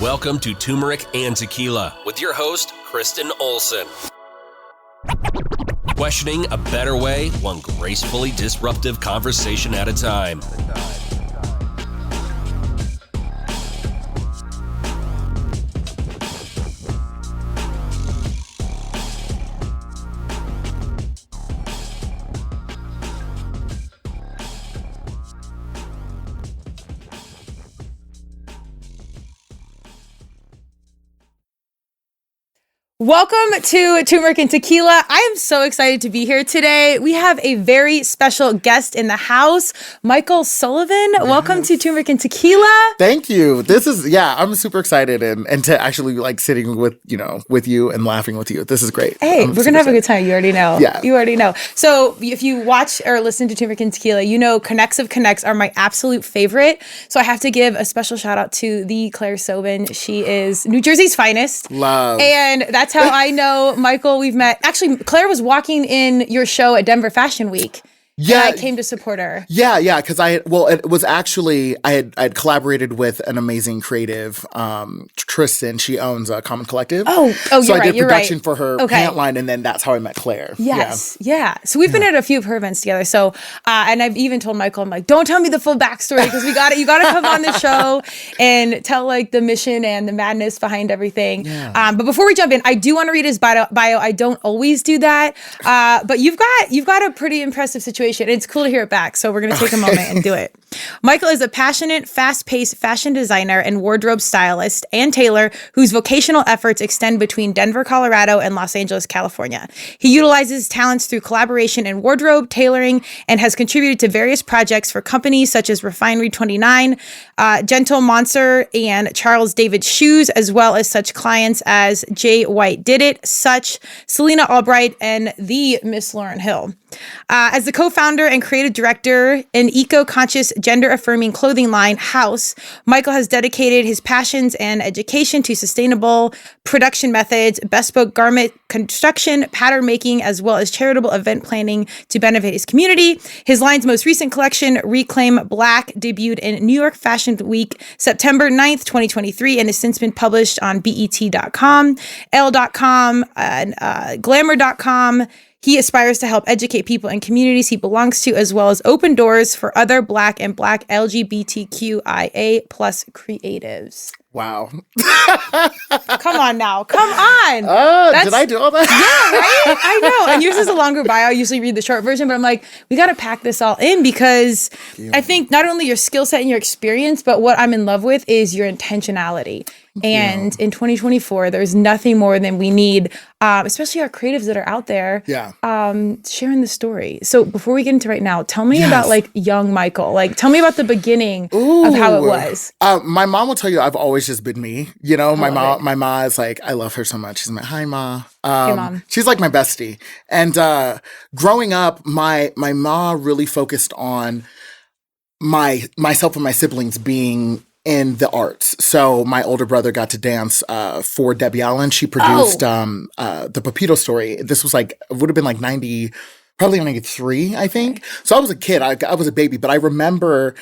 Welcome to Turmeric and Tequila with your host, Kristen Olson. Questioning a better way, one gracefully disruptive conversation at a time. Welcome to Turmeric and Tequila. I am so excited to be here today. We have a very special guest in the house, Michael Sullivan. Yes. Welcome to Turmeric and Tequila. Thank you. I'm super excited and to actually like sitting with you and laughing with you. This is great. Hey, we're going to have a good time. You already know. Yeah. You already know. So if you watch or listen to Turmeric and Tequila, you know Connects of Connects are my absolute favorite. So I have to give a special shout out to the Claire Sobin. She is New Jersey's finest. Love. And that's how I know Michael. We've met. Actually, Claire was walking in your show at Denver Fashion Week. Yeah, and I came to support her. Yeah, because it was actually I had collaborated with an amazing creative, Tristan. She owns a Common Collective. So I did production for her pant line, and then that's how I met Claire. Yes, yeah. So we've been at a few of her events together. So, and I've even told Michael, I'm like, don't tell me the full backstory because you got to come on the show and tell like the mission and the madness behind everything. Yeah. But before we jump in, I do want to read his bio. I don't always do that, but you've got a pretty impressive situation. It's cool to hear it back, so we're going to take a moment and do it. Michael is a passionate, fast-paced fashion designer and wardrobe stylist and tailor whose vocational efforts extend between Denver, Colorado, and Los Angeles, California. He utilizes talents through collaboration in wardrobe, tailoring, and has contributed to various projects for companies such as Refinery 29, Gentle Monster, and Charles David Shoes, as well as such clients as Jay White Did It, Such, Selena Albright, and the Miss Lauryn Hill. As the co-founder and creative director in eco-conscious, gender-affirming clothing line, HAUS, Michael has dedicated his passions and education to sustainable production methods, bespoke garment construction, pattern making, as well as charitable event planning to benefit his community. His line's most recent collection, Reclaim Black, debuted in New York Fashion Week, September 9th, 2023, and has since been published on BET.com, Elle.com, and Glamour.com. He aspires to help educate people in communities he belongs to, as well as open doors for other Black and Black LGBTQIA plus creatives. Wow. Come on now. Come on. Did I do all that? Yeah, right? I know. And yours is a longer bio. I usually read the short version, but I'm like, we got to pack this all in because I think not only your skill set and your experience, but what I'm in love with is your intentionality. And in 2024, there's nothing more than we need, especially our creatives that are out there, sharing the story. So before we get into right now, tell me about like young Michael. Like, tell me about the beginning of how it was. My mom will tell you I've always just been me. You know, my mom is like, I love her so much. She's like, hi, Ma. Hey, Mom. She's like my bestie. And growing up, my mom really focused on myself and my siblings being in the arts. So my older brother got to dance for Debbie Allen. She produced the Pepito Story. This was like, it would have been like 93, I think. So I was a kid. I was a baby, but I remember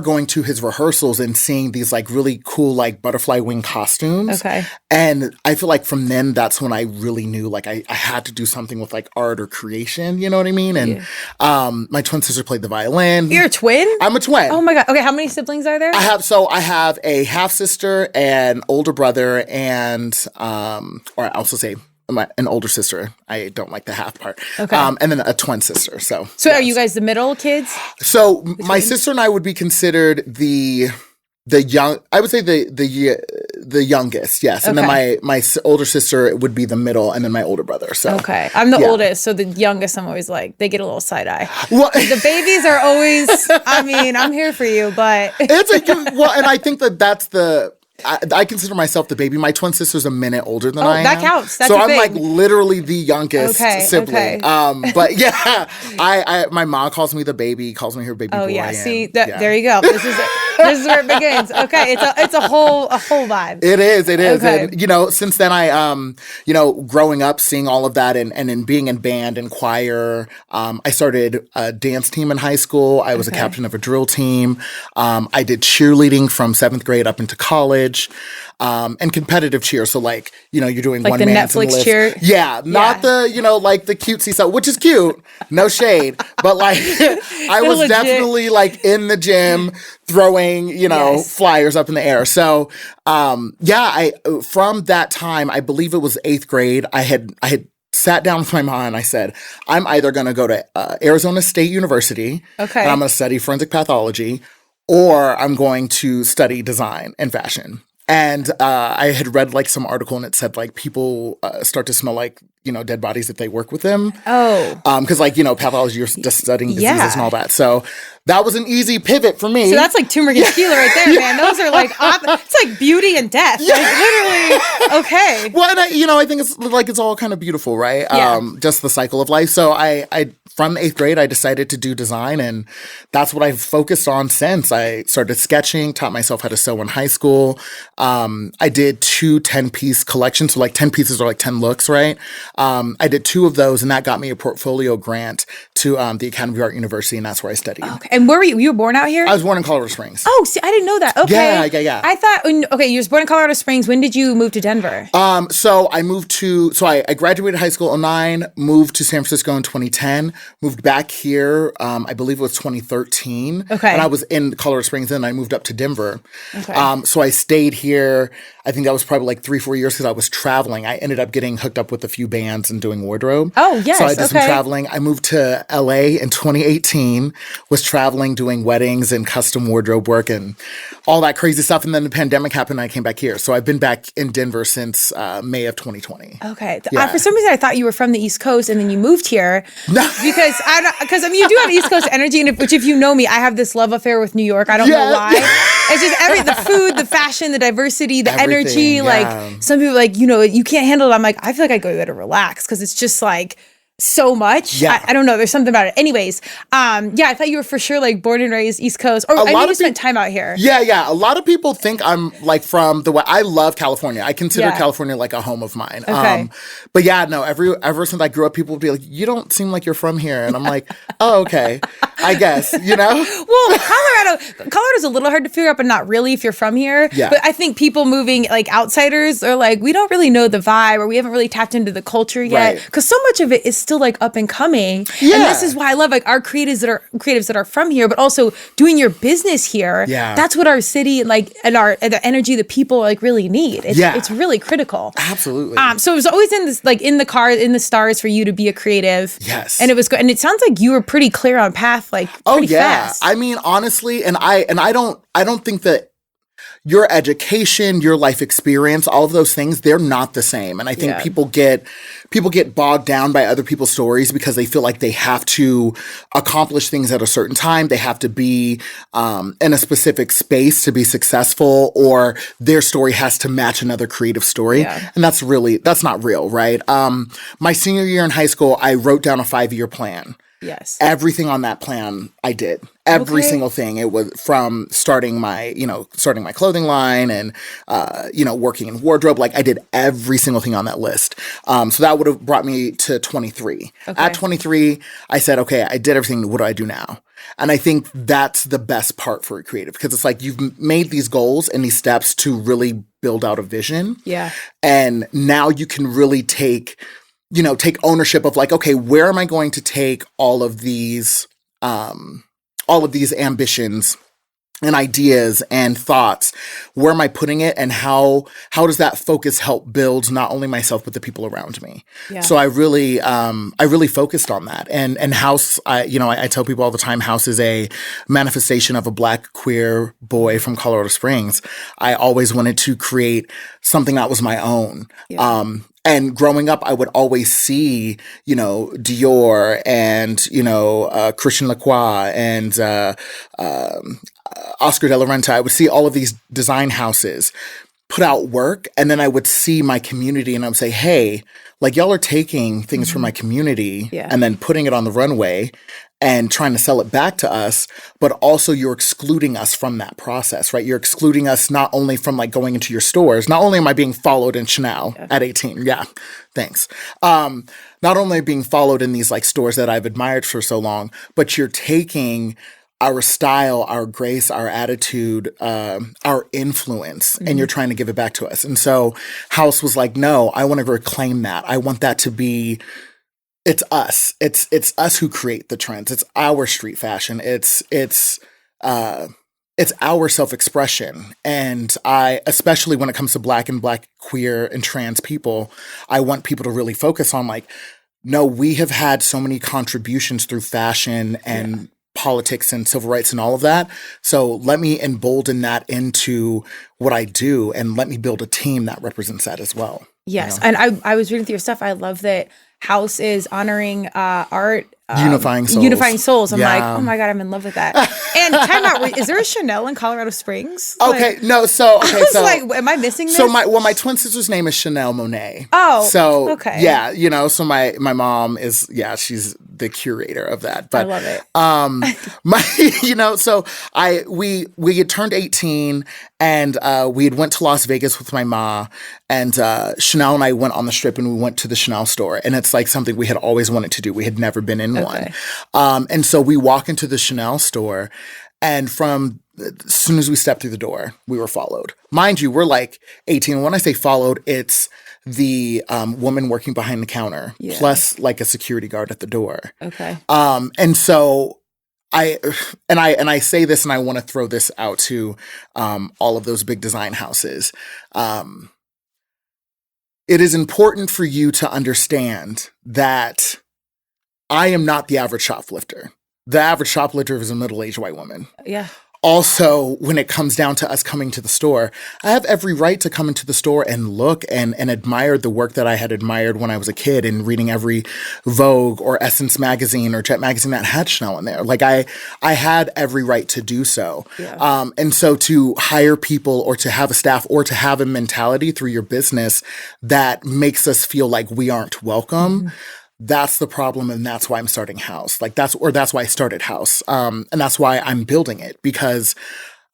going to his rehearsals and seeing these like really cool like butterfly wing costumes. Okay. And I feel like from then, that's when I really knew like I had to do something with like art or creation. You know what I mean? And my twin sister played the violin. You're a twin? I'm a twin. Oh my God. Okay. How many siblings are there? I have a half sister, an older brother, and or I also say an older sister. I don't like the half part. Okay. And then a twin sister. So yes. Are you guys the middle kids? So my sister and I would be considered the young. I would say the youngest. Yes. And then my older sister would be the middle, and then my older brother. So okay, I'm the oldest, so the youngest. I'm always like they get a little side eye. Well, the babies are always. I mean, I'm here for you, but it's and I think that's the. I consider myself the baby. My twin sister's a minute older than I am. That counts. That's so I'm like literally the youngest sibling. Okay. But yeah, my mom calls me the baby, calls me her baby boy. Oh yeah, see, there you go. This is it. This is where it begins. Okay, it's a whole vibe. It is. Okay. And, since then I, growing up, seeing all of that and in being in band and choir, I started a dance team in high school. I was a captain of a drill team. I did cheerleading from 7th grade up into college. And competitive cheer. So you're doing like one the man Netflix cheer. Yeah. Not the, like the cutesy stuff, which is cute. No shade. But I was legit. definitely in the gym throwing, flyers up in the air. So, I from that time, I believe it was 8th grade, I had sat down with my mom and I said, I'm either going to go to Arizona State University and I'm going to study forensic pathology, or I'm going to study design and fashion. And I had read some article and it said people start to smell like dead bodies if they work with them. Oh, because pathology, you're just studying diseases and all that. So that was an easy pivot for me. so that's like turmeric and tequila right there, man. Those are it's like beauty and death. Literally. Okay. Well, and I think it's all kind of beautiful, right? Yeah. Just the cycle of life. So I from 8th grade, I decided to do design, and that's what I've focused on since. I started sketching, taught myself how to sew in high school. I did 2 10-piece collections, so 10 pieces are 10 looks, right? I did 2 of those, and that got me a portfolio grant to the Academy of Art University, and that's where I studied. Okay. And where were you? You were born out here? I was born in Colorado Springs. Oh, see, I didn't know that. Okay. Yeah. I thought, you were born in Colorado Springs. When did you move to Denver? So I graduated high school in 2009, moved to San Francisco in 2010, moved back here, I believe it was 2013. Okay. And I was in Colorado Springs, and I moved up to Denver. Okay. So I stayed here. I think that was probably 3-4 years because I was traveling. I ended up getting hooked up with a few bands and doing wardrobe. Oh, yes. So I did some traveling. I moved to LA in 2018, was traveling, doing weddings and custom wardrobe work and all that crazy stuff. And then the pandemic happened and I came back here. So I've been back in Denver since May of 2020. Okay. Yeah. For some reason, I thought you were from the East Coast and then you moved here. No. Because you do have East Coast energy, and which if you know me, I have this love affair with New York. I don't know why. It's just the food, the fashion, the diversity, the energy. Some people you can't handle it. I'm I feel like I go there to relax because it's just so much. Yeah. I don't know. There's something about it. Anyways, I thought you were for sure born and raised East Coast. Or you spent time out here. Yeah. A lot of people think I'm from the West. I love California. I consider California a home of mine. Okay. But ever since I grew up, people would be like, you don't seem like you're from here. And I'm like, oh, okay. I guess, Well, Colorado's a little hard to figure out, but not really if you're from here. Yeah. But I think people moving, outsiders are we don't really know the vibe, or we haven't really tapped into the culture yet. Because so much of it is still up and coming. Yeah. And this is why I love our creatives that are from here, but also doing your business here. Yeah. That's what our city and the energy, the people really need. It's really critical. Absolutely. So it was always in this in the car, in the stars for you to be a creative. Yes. And it was good. And it sounds like you were pretty clear on path, pretty fast. I mean, honestly, and I don't think that your education, your life experience, all of those things, they're not the same. And I think people get bogged down by other people's stories because they feel like they have to accomplish things at a certain time. They have to be in a specific space to be successful, or their story has to match another creative story. Yeah. And that's not real, right? My senior year in high school, I wrote down a 5-year plan. Yes. Everything on that plan, I did. Every single thing. It was from starting my clothing line and, working in wardrobe. I did every single thing on that list. So that would have brought me to 23. Okay. At 23, I said, okay, I did everything. What do I do now? And I think that's the best part for a creative, because it's you've made these goals and these steps to really build out a vision. Yeah. And now you can really take ownership of okay, where am I going to take all of these ambitions and ideas and thoughts? Where am I putting it, and how does that focus help build not only myself but the people around me? Yeah. So I really focused on that. And HAUS, I tell people all the time, HAUS is a manifestation of a Black queer boy from Colorado Springs. I always wanted to create something that was my own. Yeah. And growing up, I would always see, Dior and, Christian Lacroix and Oscar de la Renta. I would see all of these design houses put out work, and then I would see my community and I would say, hey, y'all are taking things from my community and then putting it on the runway and trying to sell it back to us, but also you're excluding us from that process, right? You're excluding us not only from like going into your stores. Not only am I being followed in Chanel at 18. Yeah, thanks. Not only being followed in these like stores that I've admired for so long, but you're taking our style, our grace, our attitude, our influence, and you're trying to give it back to us. And so HAUS was like, no, I want to reclaim that. I want that to be, it's us. It's us who create the trends. It's our street fashion. It's our self-expression. And I, especially when it comes to Black, queer, and trans people, I want people to really focus on like, no, we have had so many contributions through fashion and politics and civil rights and all of that. So let me embolden that into what I do and let me build a team that represents that as well. Yes. You know? And I was reading through your stuff. I love that HAUS is honoring art. Unifying souls. I'm like, oh my God, I'm in love with that. And time out, is there a Chanel in Colorado Springs? Okay, I was like, am I missing this? So my twin sister's name is Chanel Monet. Oh, so okay. Yeah, so my mom is, she's the curator of that. But I love it. We had turned 18 and we had went to Las Vegas with my ma, and Chanel and I went on the Strip and we went to the Chanel store, and it's like something we had always wanted to do. We had never been in one. And so we walk into the Chanel store, and from as soon as we stepped through the door, we were followed. Mind you, we're like 18. When I say followed, it's the woman working behind the counter plus like a security guard at the door. Okay. And so I say this, and I want to throw this out to all of those big design houses. It is important for you to understand that I am not the average shoplifter. The average shoplifter is a middle-aged white woman. Yeah. Also, when it comes down to us coming to the store, I have every right to come into the store and look and admire the work that I had admired when I was a kid and reading every Vogue or Essence magazine or Jet magazine that had Chanel in there. Like I had every right to do so. Yeah. And so to hire people or to have a staff or to have a mentality through your business that makes us feel like we aren't welcome, that's the problem, and that's why I'm starting HAUS. That's why I started HAUS. And that's why I'm building it, because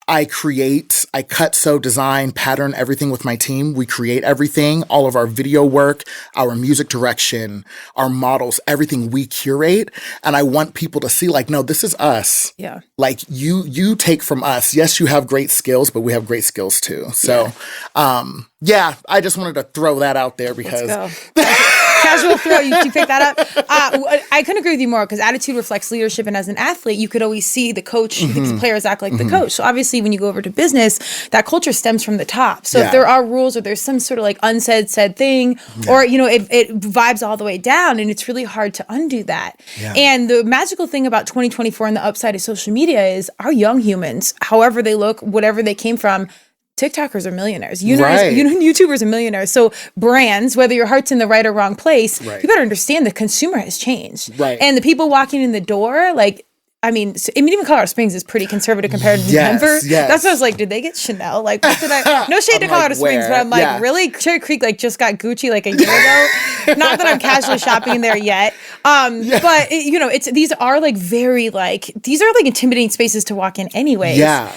I cut, sew, design, pattern everything with my team. We create everything, all of our video work, our music direction, our models, everything we curate. And I want people to see like, no, this is us. Yeah. Like you take from us. Yes, you have great skills, but we have great skills too. So, I just wanted to throw that out there because Let's go. Casual throw, you pick that up. I couldn't agree with you more, because attitude reflects leadership, and as an athlete, you could always see the coach, the players act like the coach. So obviously, when you go over to business, that culture stems from the top. So if there are rules or there's some sort of like said thing, or it vibes all the way down, and it's really hard to undo that. Yeah. And the magical thing about 2024 and the upside of social media is our young humans, however they look, whatever they came from, TikTokers are millionaires. YouTubers are millionaires. So brands, whether your heart's in the right or wrong place, you better understand the consumer has changed. Right. And the people walking in the door, even Colorado Springs is pretty conservative compared to Denver. Yes. That's what I was like, did they get Chanel? Like, what did I? No shade to Colorado Springs, but I'm like, really? Cherry Creek just got Gucci like a year ago. Not that I'm casually shopping in there yet. But these are intimidating spaces to walk in anyways. Yeah.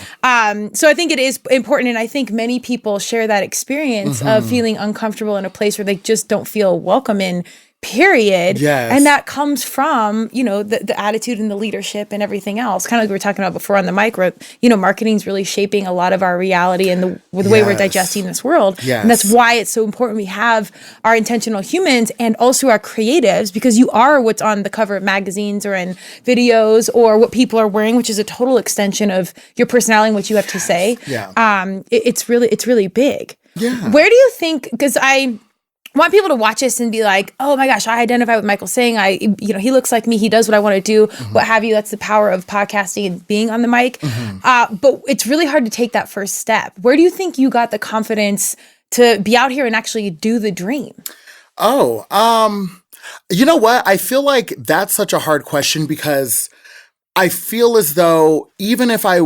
So I think it is important, and I think many people share that experience of feeling uncomfortable in a place where they just don't feel welcome in. Period. Yes. And that comes from, the attitude and the leadership and everything else. Kind of like we were talking about before on the mic, where, marketing is really shaping a lot of our reality and the way we're digesting this world. Yes. And that's why it's so important we have our intentional humans and also our creatives, because you are what's on the cover of magazines or in videos or what people are wearing, which is a total extension of your personality and what you have to say. Yeah. It's really big. Yeah. Where do you think, because I want people to watch this and be like, oh my gosh, I identify with Michael saying, he looks like me, he does what I want to do, what have you. That's the power of podcasting and being on the mic. But it's really hard to take that first step. Where do you think you got the confidence to be out here and actually do the dream? You know what? I feel like that's such a hard question, because I feel as though even if I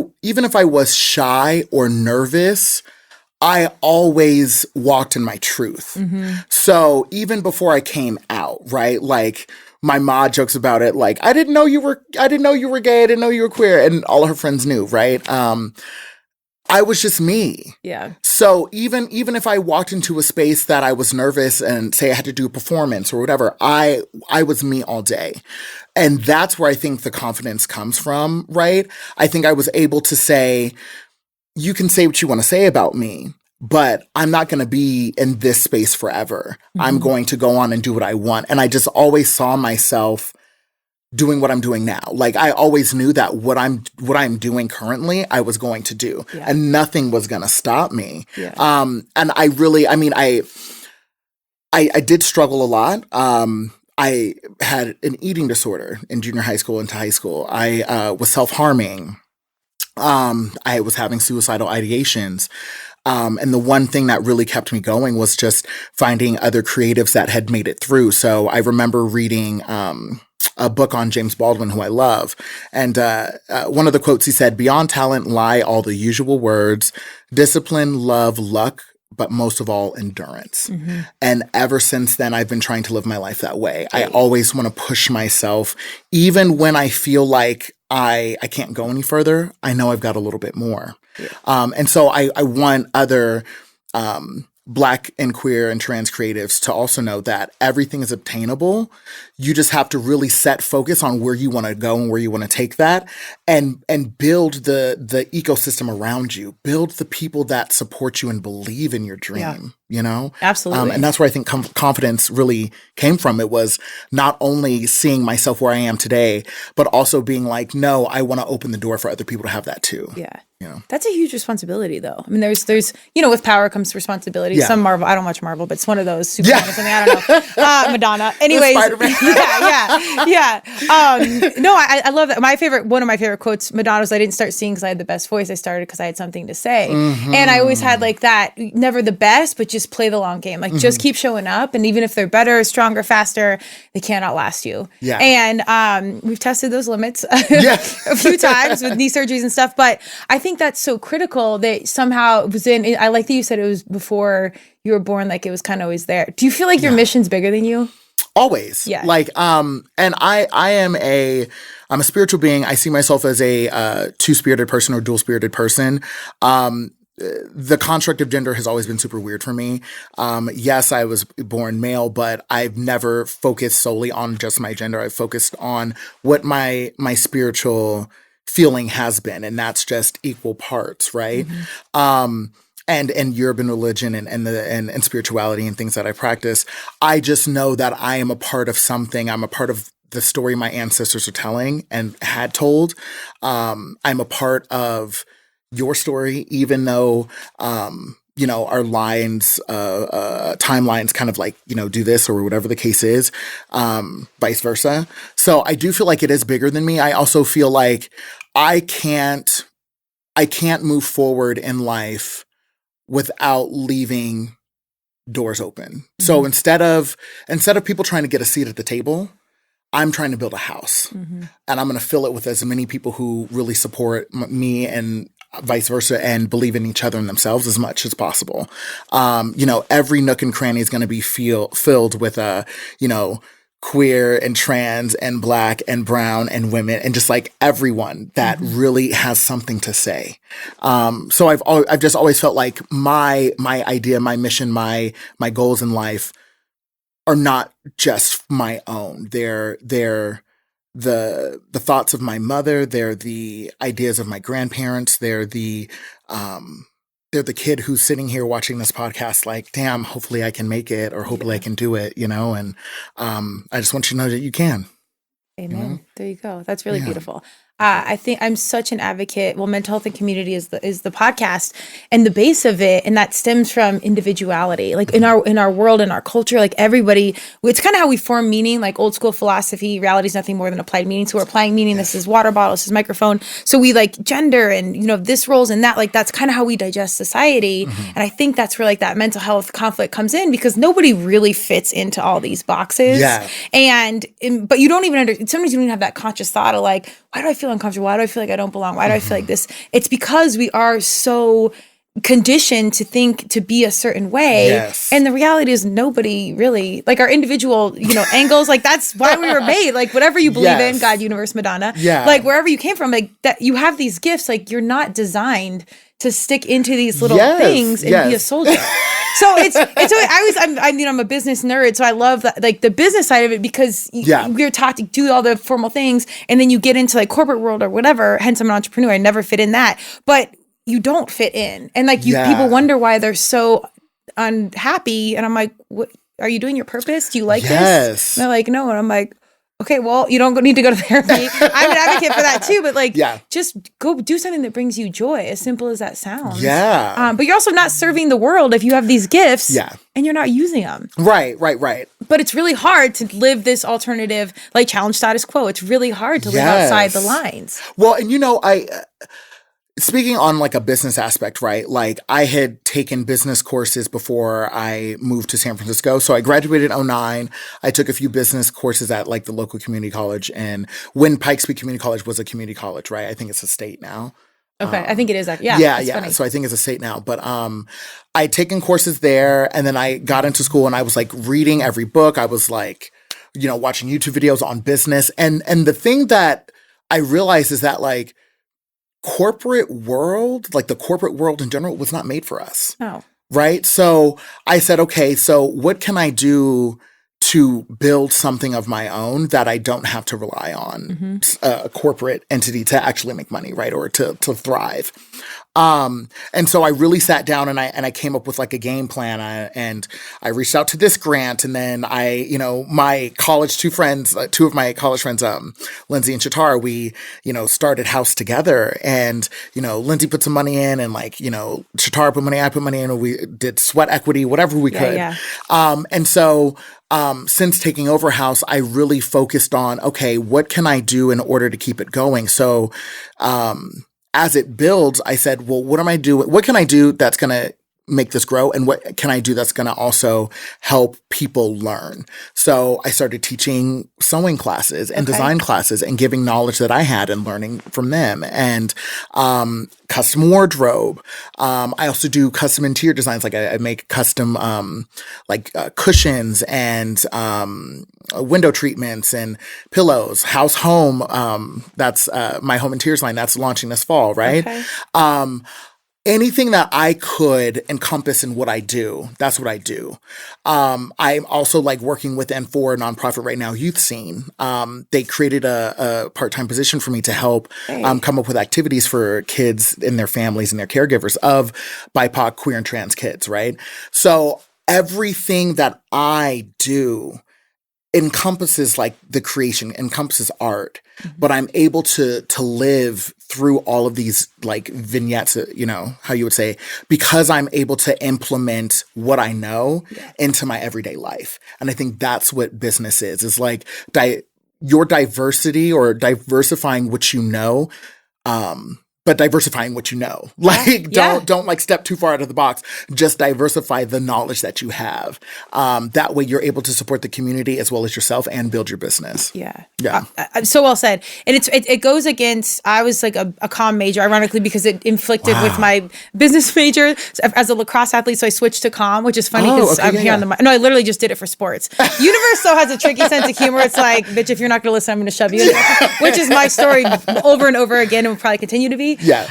was shy or nervous, I always walked in my truth. So even before I came out, right? Like my ma jokes about it, like, I didn't know you were gay. I didn't know you were queer. And all of her friends knew, right? I was just me. Yeah. So even if I walked into a space that I was nervous and say I had to do a performance or whatever, I was me all day. And that's where I think the confidence comes from, right? I think I was able to say, you can say what you want to say about me, but I'm not going to be in this space forever. I'm going to go on and do what I want. And I just always saw myself doing what I'm doing now. Like, I always knew that what I'm doing currently, I was going to do, and nothing was going to stop me. Yeah. And I really, I mean, I did struggle a lot. I had an eating disorder in junior high school into high school. I was self-harming. I was having suicidal ideations. And the one thing that really kept me going was just finding other creatives that had made it through. So I remember reading a book on James Baldwin, who I love. And one of the quotes he said, "Beyond talent lie all the usual words, discipline, love, luck, but most of all, endurance." And ever since then, I've been trying to live my life that way. I always want to push myself, even when I feel like I can't go any further. I know I've got a little bit more. And so I want other Black and queer and trans creatives to also know that everything is obtainable. You just have to really set focus on where you want to go and where you want to take that, and build the ecosystem around you. Build the people that support you and believe in your dream, you know? Absolutely. And that's where I think confidence really came from. It was not only seeing myself where I am today, but also being like, no, I want to open the door for other people to have that too. Yeah. You know? That's a huge responsibility, though. I mean, there's with power comes responsibility. Yeah. Some Marvel, I don't watch Marvel, but it's one of those Superman or something. I don't know. Madonna. Anyways, yeah. No, I love that. One of my favorite quotes, Madonna's, "I didn't start singing because I had the best voice. I started because I had something to say." And I always had like that, never the best, but just play the long game. Like just keep showing up, and even if they're better, stronger, faster, they can't outlast you. Yeah. And we've tested those limits a few times with knee surgeries and stuff, but I think that's so critical that somehow it was I like that you said it was before you were born, like it was kind of always there. Do you feel like your mission's bigger than you? Always. Yeah. Like, and I'm a spiritual being. I see myself as a two-spirited person or dual-spirited person. The construct of gender has always been super weird for me. Yes, I was born male, but I've never focused solely on just my gender. I've focused on what my spiritual feeling has been, and that's just equal parts, right? And urban religion and spirituality and things that I practice. I just know that I am a part of something. I'm a part of the story my ancestors are telling and had told. I'm a part of your story, even though our lines, timelines kind of like, do this or whatever the case is, vice versa. So I do feel like it is bigger than me. I also feel like I can't move forward in life without leaving doors open. So instead of people trying to get a seat at the table, I'm trying to build a house, and I'm going to fill it with as many people who really support me and vice versa, and believe in each other and themselves as much as possible. Every nook and cranny is going to be filled with queer and trans and Black and brown and women and just like everyone that really has something to say. So I've just always felt like my idea, my mission, my goals in life are not just my own. They're the thoughts of my mother. They're the ideas of my grandparents. They're the kid who's sitting here watching this podcast like, damn, hopefully I can make it, or hopefully I can do it, and I just want you to know that you can. Amen. There you go. That's really beautiful. I think I'm such an advocate. Well, mental health and community is the podcast, and the base of it, and that stems from individuality. Like in our world, in our culture, like everybody, it's kind of how we form meaning. Like old school philosophy, reality is nothing more than applied meaning. So we're applying meaning. This is water bottle. This is microphone. So we like gender and this roles and that. Like that's kind of how we digest society. And I think that's where like that mental health conflict comes in, because nobody really fits into all these boxes. Yeah. But you don't even sometimes you don't even have that conscious thought of like, why do I feel uncomfortable? Why do I feel like I don't belong? Why do I feel like this? It's because we are so conditioned to think to be a certain way. Yes. And the reality is nobody really, like our individual, angles, like that's why we were made. Like whatever you believe in, God, universe, Madonna, like wherever you came from, like that you have these gifts, like you're not designed to stick into these little things and be a soldier. So I'm a business nerd, so I love like the business side of it because we're taught to do all the formal things, and then you get into like corporate world or whatever. Hence, I'm an entrepreneur. I never fit in that, but you don't fit in, and like people wonder why they're so unhappy. And I'm like, what? Are you doing your purpose? Do you like this? And they're like, no. And I'm like, okay, well, you don't need to go to therapy. I'm an advocate for that too, but like, just go do something that brings you joy, as simple as that sounds. Yeah. But you're also not serving the world if you have these gifts and you're not using them. Right. But it's really hard to live this alternative, like challenge status quo. It's really hard to live outside the lines. Well, and speaking on like a business aspect, right? Like I had taken business courses before I moved to San Francisco. So I graduated in 2009. I took a few business courses at like the local community college, and when Pikes Peak Community College was a community college, right? I think it's a state now. Okay. I think it is. Yeah. Yeah. So I think it's a state now, but, I'd taken courses there, and then I got into school and I was like reading every book. I was like, watching YouTube videos on business. And the thing that I realized is that like, corporate world, like the corporate world in general, was not made for us. Oh. Right? So I said, okay, so what can I do to build something of my own that I don't have to rely on a corporate entity to actually make money, right? Or to thrive. And so I really sat down and I came up with like a game plan, and I reached out to this grant, and then my college two of my college friends, Lindsay and Shatar, we, started HAUS together, and, Lindsay put some money in, and like, Shatar put money, I put money in, and we did sweat equity, whatever we could. Yeah. And so, since taking over HAUS, I really focused on, okay, what can I do in order to keep it going? So, as it builds, I said, well, what am I doing? What can I do that's going to make this grow? And what can I do that's going to also help people learn? So I started teaching sewing classes and design classes and giving knowledge that I had and learning from them, and custom wardrobe. I also do custom interior designs. Like I make custom cushions and window treatments and pillows. HAUS Home, that's my home interiors line that's launching this fall, right? Okay. Anything that I could encompass in what I do, that's what I do. I'm also like working with and for a nonprofit right now, Youth Scene. They created a part-time position for me to help come up with activities for kids and their families and their caregivers of BIPOC, queer, and trans kids, right? So everything that I do encompasses like the creation, encompasses art, but I'm able to live through all of these like vignettes, how you would say, because I'm able to implement what I know into my everyday life. And I think that's what business is like your diversity or diversifying what you know, but diversifying what you know. Like, don't like step too far out of the box. Just diversify the knowledge that you have. That way you're able to support the community as well as yourself and build your business. Yeah. So well said. And it goes against, I was like a comm major, ironically, because it inflicted with my business major as a lacrosse athlete. So I switched to comm, which is funny because I'm here on the, no, I literally just did it for sports. Universe though has a tricky sense of humor. It's like, bitch, if you're not going to listen, I'm going to shove you in, which is my story over and over again and will probably continue to be. Yeah.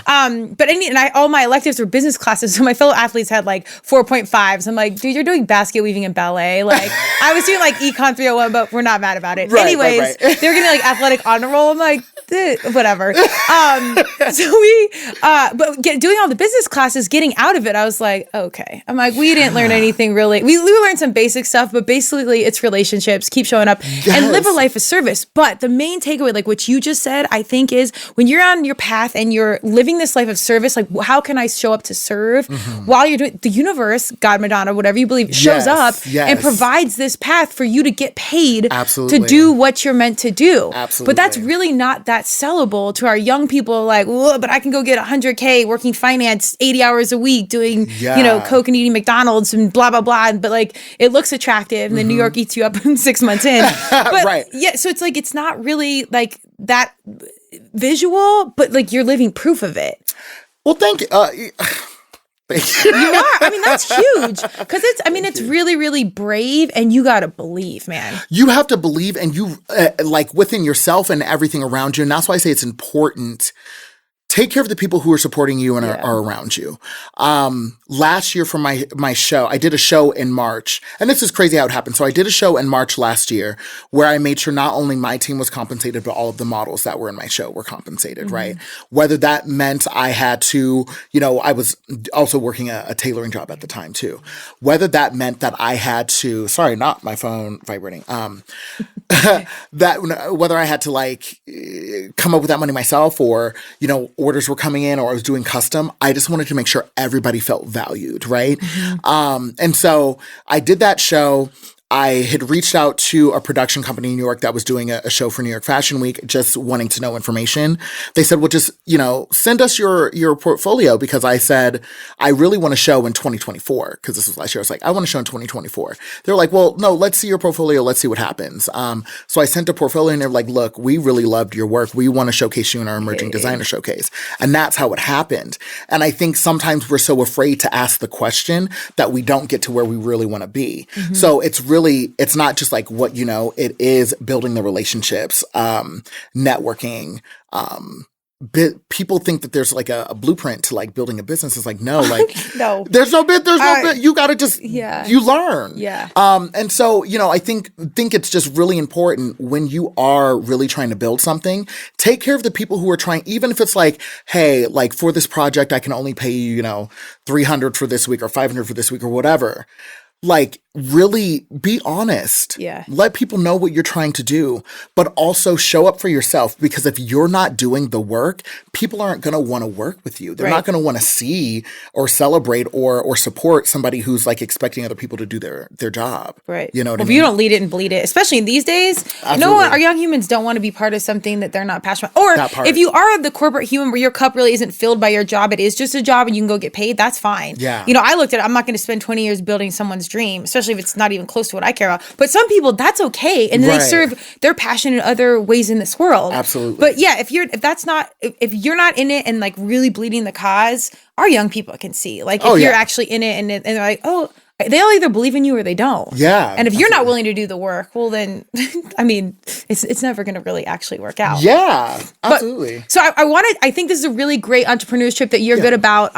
But all my electives were business classes, so my fellow athletes had like 4.5s. I'm like, dude, you're doing basket weaving and ballet. Like, I was doing like Econ 301, but we're not mad about it. Anyways, they were getting like athletic honor roll. I'm like, whatever. So we, doing all the business classes, getting out of it, I was like, okay. I'm like, we didn't learn anything really. We learned some basic stuff, but basically it's relationships, keep showing up, and live a life of service. But the main takeaway, like what you just said, I think is when you're on your path and you're living this life of service, like how can I show up to serve while you're doing the universe, God, Madonna, whatever you believe, shows up and provides this path for you to get paid to do what you're meant to do. But that's really not that sellable to our young people. Like, but I can go get 100K working finance 80 hours a week doing, Coke and eating McDonald's and blah, blah, blah. But like, it looks attractive and then New York eats you up 6 months in. But so it's like, it's not really like that visual, but like you're living proof of it. Well, Thank you. You are. I mean, that's huge because it's really, really brave, and you got to believe, man. You have to believe, and you like within yourself and everything around you. And that's why I say it's important. Take care of the people who are supporting you and are around you. Last year for my show, I did a show in March, and this is crazy how it happened. So I did a show in March last year where I made sure not only my team was compensated, but all of the models that were in my show were compensated, right? Whether that meant I had to, I was also working a tailoring job at the time too. Whether that meant that I had to, sorry, not my phone vibrating, that whether I had to like come up with that money myself or, orders were coming in or I was doing custom, I just wanted to make sure everybody felt valued, right? And so I did that show. I had reached out to a production company in New York that was doing a show for New York Fashion Week, just wanting to know information. They said, well, just, send us your portfolio, because I said, I really want to show in 2024, because this was last year. I was like, I want to show in 2024. They're like, well, no, let's see your portfolio. Let's see what happens. So I sent a portfolio and they're like, look, we really loved your work. We want to showcase you in our emerging designer showcase. And that's how it happened. And I think sometimes we're so afraid to ask the question that we don't get to where we really want to be. So it's not just like what it is building the relationships, networking. People think that there's like a blueprint to like building a business. It's like, no, like no, there's no bit. You got to just, you learn. Yeah. And so, I think it's just really important when you are really trying to build something, take care of the people who are trying, even if it's like, hey, like for this project, I can only pay you, $300 for this week or $500 for this week or whatever. Like, really be honest. Yeah. Let people know what you're trying to do, but also show up for yourself, because if you're not doing the work, people aren't going to want to work with you. They're not going to want to see or celebrate or support somebody who's like expecting other people to do their job. Right. You know what I mean? If you don't lead it and bleed it, especially these days, our young humans don't want to be part of something that they're not passionate about. Or if you are the corporate human where your cup really isn't filled by your job, it is just a job and you can go get paid, that's fine. Yeah. I looked at it, I'm not going to spend 20 years building someone's dream, especially if it's not even close to what I care about. But some people, that's okay. And then they serve their passion in other ways in this world. Absolutely. But yeah, if you're not in it and like really bleeding the cause, our young people can see. Like if you're actually in it and they're like, oh, they'll either believe in you or they don't. Yeah. And if you're not willing to do the work, well then, I mean, it's never going to really actually work out. Yeah, absolutely. So I think this is a really great entrepreneur's trip that you're good about,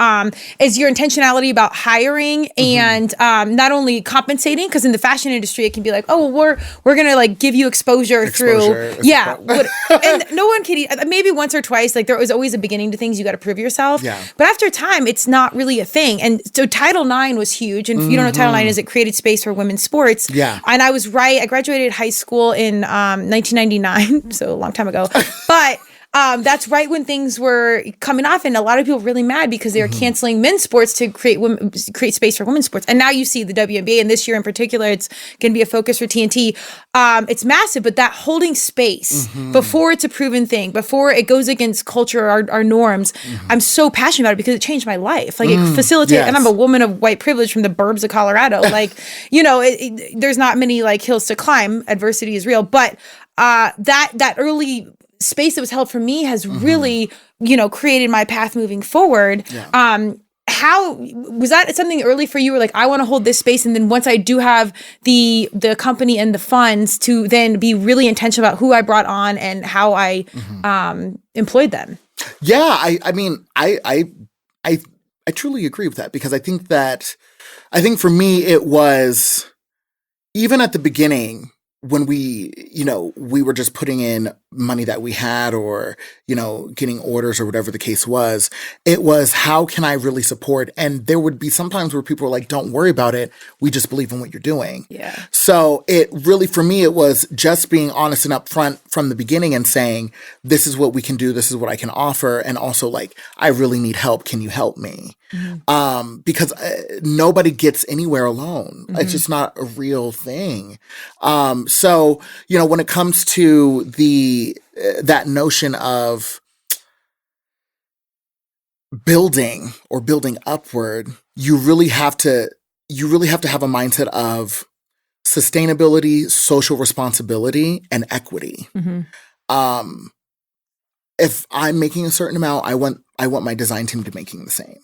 is your intentionality about hiring and not only compensating, because in the fashion industry, it can be like, oh, well, we're going to like give you exposure through. Yeah. And no one can, maybe once or twice, like there was always a beginning to things. You got to prove yourself. Yeah. But after time, it's not really a thing. And so Title IX was huge. And if you don't know Title IX is, it created space for women's sports. Yeah. And I was right. I graduated high school in 1999, so a long time ago. But that's right when things were coming off, and a lot of people were really mad because they were canceling men's sports to create space for women's sports. And now you see the WNBA, and this year in particular, it's going to be a focus for TNT. It's massive, but that holding space before it's a proven thing, before it goes against culture, our norms, I'm so passionate about it because it changed my life. Like it facilitated, and I'm a woman of white privilege from the burbs of Colorado. Like, there's not many like hills to climb. Adversity is real, but that early space that was held for me has really, created my path moving forward. Yeah. How was that something early for you? Where like, I want to hold this space, and then once I do have the company and the funds, to then be really intentional about who I brought on and how I employed them. Yeah, I mean, I truly agree with that, because I think for me it was, even at the beginning, when we were just putting in money that we had, or, getting orders or whatever the case was, it was, how can I really support? And there would be some times where people were like, don't worry about it. We just believe in what you're doing. Yeah. So it really, for me, it was just being honest and upfront from the beginning and saying, this is what we can do. This is what I can offer. And also like, I really need help. Can you help me? Because nobody gets anywhere alone. It's just not a real thing. So, when it comes to that notion of building upward, you really have to have a mindset of sustainability, social responsibility, and equity. If I'm making a certain amount, I want my design team to making the same.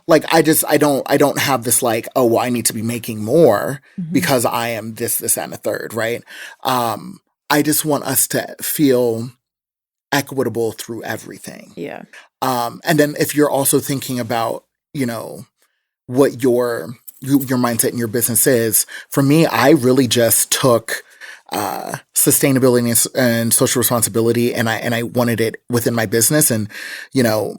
Like, I don't have this like, oh, well, I need to be making more because I am this, and a third, right? I just want us to feel equitable through everything. Yeah. And then if you're also thinking about, what your mindset and your business is, for me, I really just took sustainability and social responsibility, and I wanted it within my business. And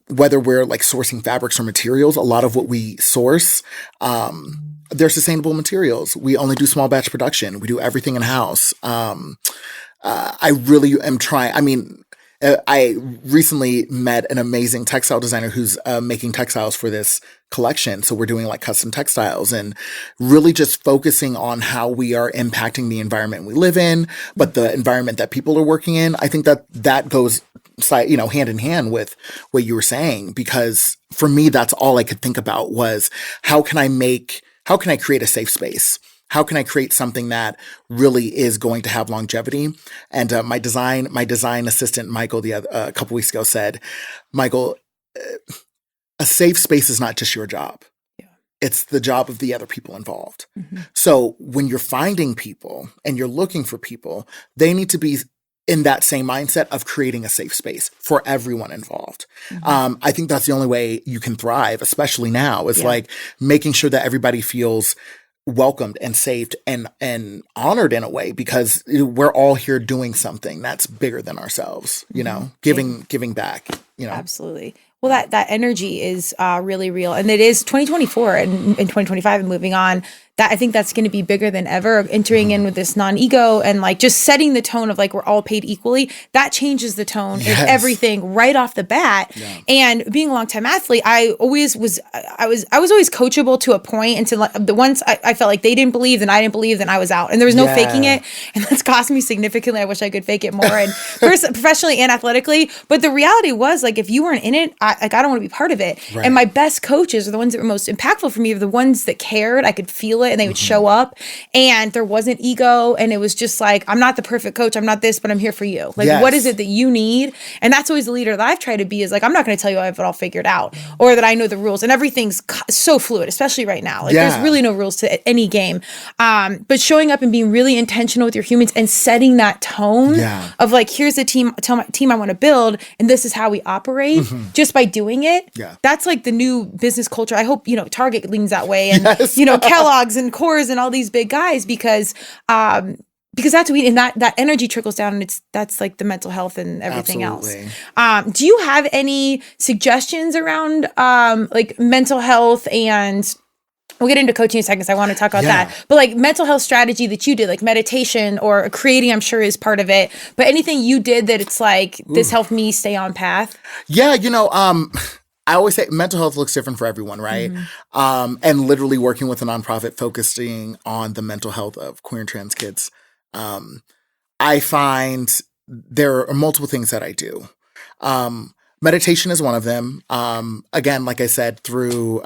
whether we're like sourcing fabrics or materials, a lot of what we source, they're sustainable materials. We only do small batch production. We do everything in house. I really am trying. I mean, I recently met an amazing textile designer who's making textiles for this collection. So we're doing like custom textiles and really just focusing on how we are impacting the environment we live in, but the environment that people are working in. I think that goes hand in hand with what you were saying, because for me, that's all I could think about was how can I create a safe space? How can I create something that really is going to have longevity? And my design assistant, Michael, a couple weeks ago said, Michael, a safe space is not just your job. Yeah. It's the job of the other people involved. So when you're finding people and you're looking for people, they need to be in that same mindset of creating a safe space for everyone involved. I think that's the only way you can thrive, especially now, is like making sure that everybody feels welcomed and saved and honored in a way, because we're all here doing something that's bigger than ourselves, giving back, Absolutely. Well, that energy is really real. And it is 2024 and 2025 and moving on. That I think that's going to be bigger than ever, entering in with this non-ego and like just setting the tone of like we're all paid equally. That changes the tone and everything right off the bat. Yeah. And being a longtime athlete, I was always coachable to a point until like, the ones I felt like they didn't believe, then I didn't believe, then I was out. And there was no faking it. And that's cost me significantly. I wish I could fake it more and professionally and athletically. But the reality was like if you weren't in it, I don't want to be part of it. Right. And my best coaches are the ones that were most impactful for me, are the ones that cared. I could feel it and they would show up and there wasn't ego. And it was just like, I'm not the perfect coach. I'm not this, but I'm here for you. Like, what is it that you need? And that's always the leader that I've tried to be, is like, I'm not going to tell you I have it all figured out or that I know the rules, and everything's so fluid, especially right now. Like there's really no rules to any game. But showing up and being really intentional with your humans and setting that tone of like, here's the team, tell my team I want to build, and this is how we operate just by doing it. Yeah. That's like the new business culture. I hope, Target leans that way, and, Kellogg's and Coors and all these big guys, because that's what and that energy trickles down, and that's like the mental health and everything else. Do you have any suggestions around like mental health? And we'll get into coaching in a second, so I want to talk about that. But like mental health strategy that you did, like meditation or creating, I'm sure is part of it. But anything you did that it's like, this helped me stay on path? Yeah, I always say mental health looks different for everyone, right? And literally working with a nonprofit focusing on the mental health of queer and trans kids, I find there are multiple things that I do. Meditation is one of them. Again, like I said, through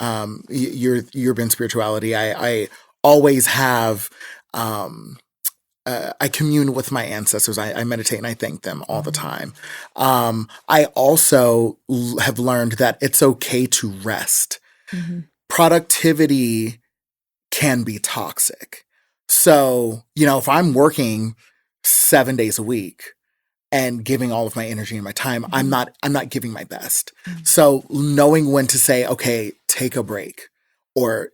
your urban spirituality, I always have I commune with my ancestors. I meditate and I thank them all the time. I also have learned that it's okay to rest. Productivity can be toxic. So, if I'm working 7 days a week and giving all of my energy and my time, I'm not giving my best. So knowing when to say, okay, take a break, or,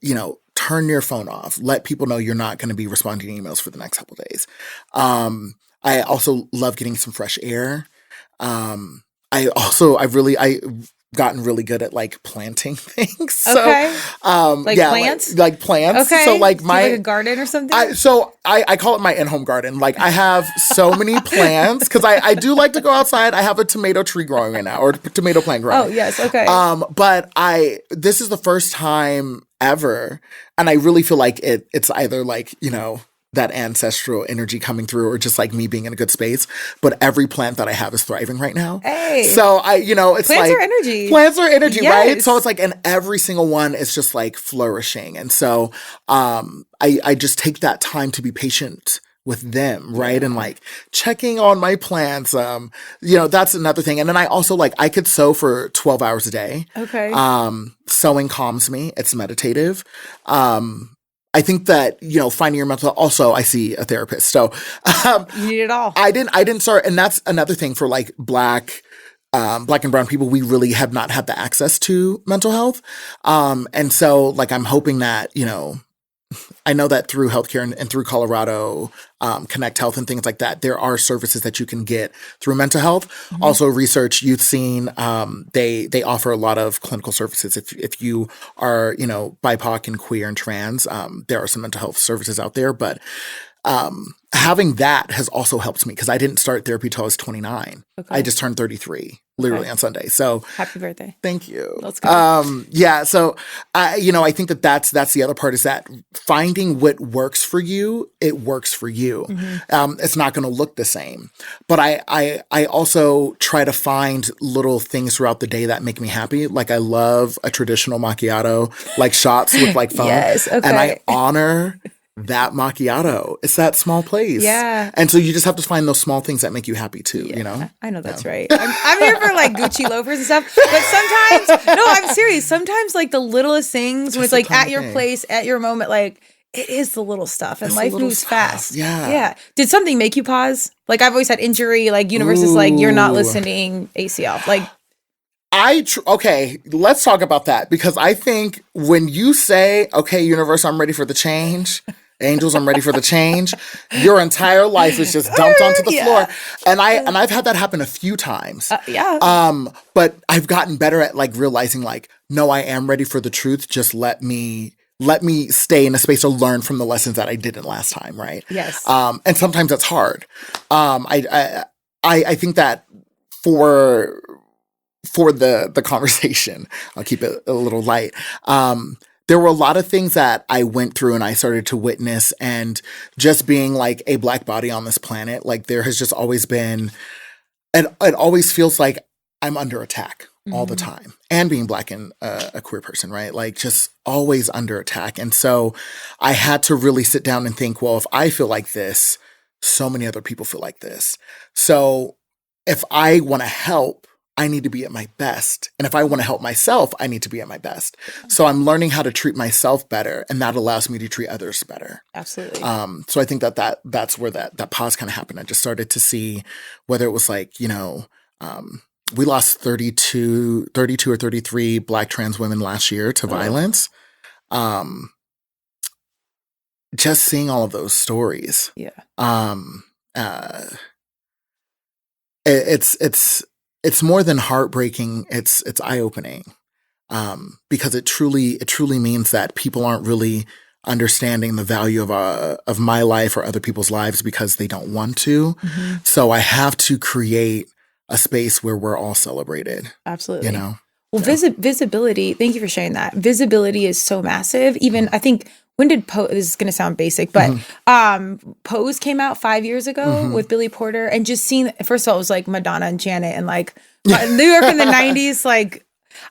turn your phone off. Let people know you're not going to be responding to emails for the next couple of days. I also love getting some fresh air. I've gotten really good at like planting things. So, plants? Like plants. Okay. So like a garden or something? I call it my in-home garden. Like I have so many plants because I do like to go outside. I have a tomato tree growing right now, or tomato plant growing. Oh, yes. Okay. But this is the first time ever, and I really feel like it's either like, that ancestral energy coming through, or just like me being in a good space. But every plant that I have is thriving right now. Hey. So it's plants are energy. Plants are energy, yes. Right? So it's like, and every single one is just like flourishing. And so I just take that time to be patient with them, right? And like checking on my plants, that's another thing. And then I also I could sew for 12 hours a day. Okay. Sewing calms me. It's meditative. I think that, finding your mental, also I see a therapist. So, you need it all. I didn't start. And that's another thing for black and brown people. We really have not had the access to mental health. And so I'm hoping that, I know that through healthcare and through Colorado, Connect Health and things like that, there are services that you can get through mental health. Mm-hmm. Also, Research Youth Scene, they offer a lot of clinical services. If you are, BIPOC and queer and trans, there are some mental health services out there. But having that has also helped me because I didn't start therapy till I was 29. Okay. I just turned 33. Literally on Sunday. So happy birthday. Thank you. Let's go. Yeah. So I think that's the other part is that finding what works for you, it works for you. Mm-hmm. It's not going to look the same, but I also try to find little things throughout the day that make me happy. I love a traditional macchiato, shots with foam. Yes. Okay. And I honor that macchiato. It's that small place. Yeah. And so you just have to find those small things that make you happy too, I know that's right. I'm here for Gucci loafers and stuff. But sometimes, no, I'm serious. Sometimes the littlest things when it's at your place, at your moment, it is the little stuff and life moves fast. Yeah. Yeah. Did something make you pause? I've always had injury, universe is you're not listening, ACL. Okay, let's talk about that because I think when you say, okay, universe, I'm ready for the change, angels, I'm ready for the change, your entire life is just dumped onto the floor. And I've had that happen a few times. But I've gotten better at realizing no, I am ready for the truth. Just let me stay in a space to learn from the lessons that I didn't last time, right? Yes. And sometimes that's hard. I think that for the conversation, I'll keep it a little light. There were a lot of things that I went through and I started to witness, and just being a black body on this planet, there has just always been, it always feels like I'm under attack all the time, and being black and a queer person, right? Just always under attack. And so I had to really sit down and think, well, if I feel like this, so many other people feel like this. So if I want to help, I need to be at my best. And if I want to help myself, I need to be at my best. So I'm learning how to treat myself better, and that allows me to treat others better. Absolutely. So I think that's where that pause kind of happened. I just started to see whether it was we lost 32 or 33 Black trans women last year to violence. Just seeing all of those stories. Yeah. It's more than heartbreaking. It's eye-opening, because it truly means that people aren't really understanding the value of my life or other people's lives because they don't want to. Mm-hmm. So I have to create a space where we're all celebrated. Absolutely. Well, visibility. Thank you for sharing that. Visibility is so massive. Even I think. When did Pose, this is going to sound basic, but Pose came out 5 years ago with Billy Porter, and just seeing, first of all, it was Madonna and Janet and New York in the 90s,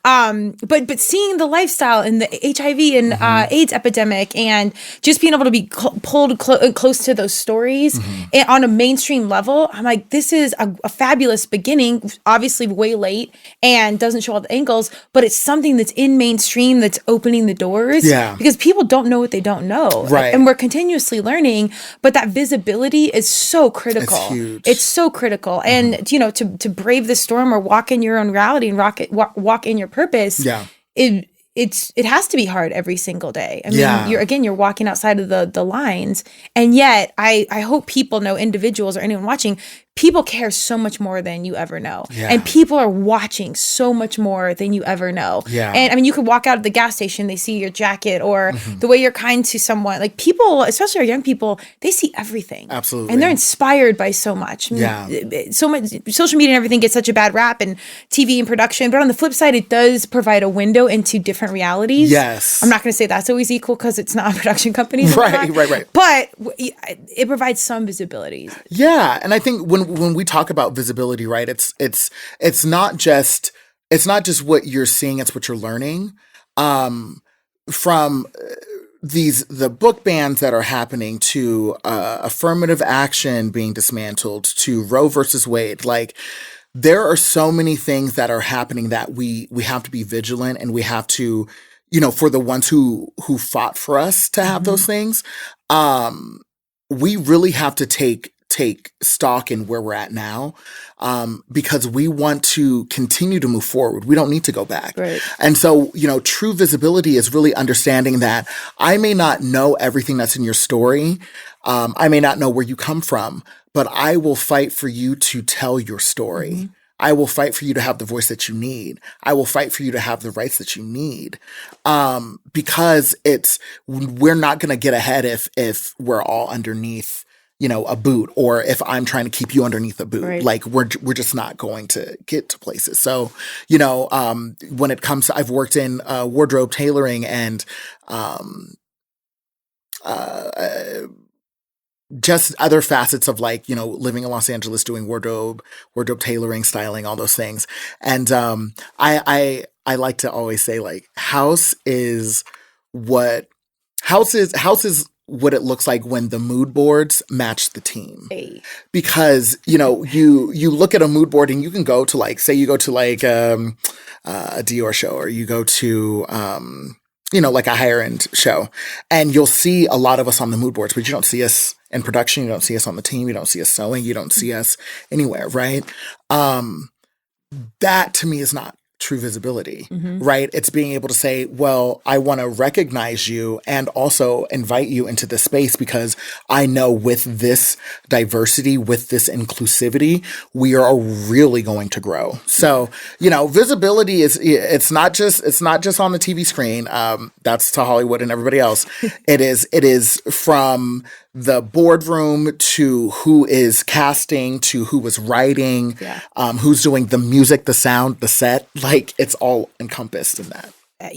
but seeing the lifestyle and the HIV and AIDS epidemic, and just being able to be pulled close to those stories and on a mainstream level, I'm this is a fabulous beginning, obviously way late and doesn't show all the angles, but it's something that's in mainstream that's opening the doors. Yeah. Because people don't know what they don't know. Right. And we're continuously learning, but that visibility is so critical. It's huge. It's so critical. And, to brave the storm or walk in your own reality and walk in your purpose. Yeah. It has to be hard every single day. I mean, you're walking outside of the lines, and yet I hope people know, individuals or anyone watching, people care so much more than you ever know. Yeah. And people are watching so much more than you ever know. Yeah. And I mean, you could walk out of the gas station, they see your jacket or the way you're kind to someone. People, especially our young people, they see everything. Absolutely. And they're inspired by so much. So much social media and everything gets such a bad rap, and TV and production. But on the flip side, it does provide a window into different realities. Yes. I'm not going to say that's always equal because it's not production companies. Right. But it provides some visibility. Yeah. And I think when we talk about visibility, right, it's not just what you're seeing, it's what you're learning. From the book bans that are happening, to affirmative action being dismantled, to Roe versus Wade, like there are so many things that are happening that we have to be vigilant, and we have to, for the ones who fought for us to have those things, we really have to take stock in where we're at now, because we want to continue to move forward. We don't need to go back. Right. And so, true visibility is really understanding that I may not know everything that's in your story. I may not know where you come from, but I will fight for you to tell your story. Mm-hmm. I will fight for you to have the voice that you need. I will fight for you to have the rights that you need. Because we're not going to get ahead if we're all underneath, a boot, or if I'm trying to keep you underneath a boot. Right. Like we're just not going to get to places. So, when it comes to, I've worked in wardrobe tailoring and just other facets of living in Los Angeles, doing wardrobe tailoring, styling, all those things. And I like to always say HAUS is what it looks like when the mood boards match the team. Hey. Because, you look at a mood board and you can go to say you go to a Dior show, or you go to, a higher end show, and you'll see a lot of us on the mood boards, but you don't see us in production. You don't see us on the team. You don't see us sewing. You don't see us anywhere. Right. That to me is not true visibility, right? It's being able to say, well, I want to recognize you and also invite you into this space, because I know with this diversity, with this inclusivity, we are really going to grow. So, visibility it's not just on the TV screen. That's to Hollywood and everybody else. It is from the boardroom to who is casting, to who was writing, who's doing the music, the sound, the set. It's all encompassed in that.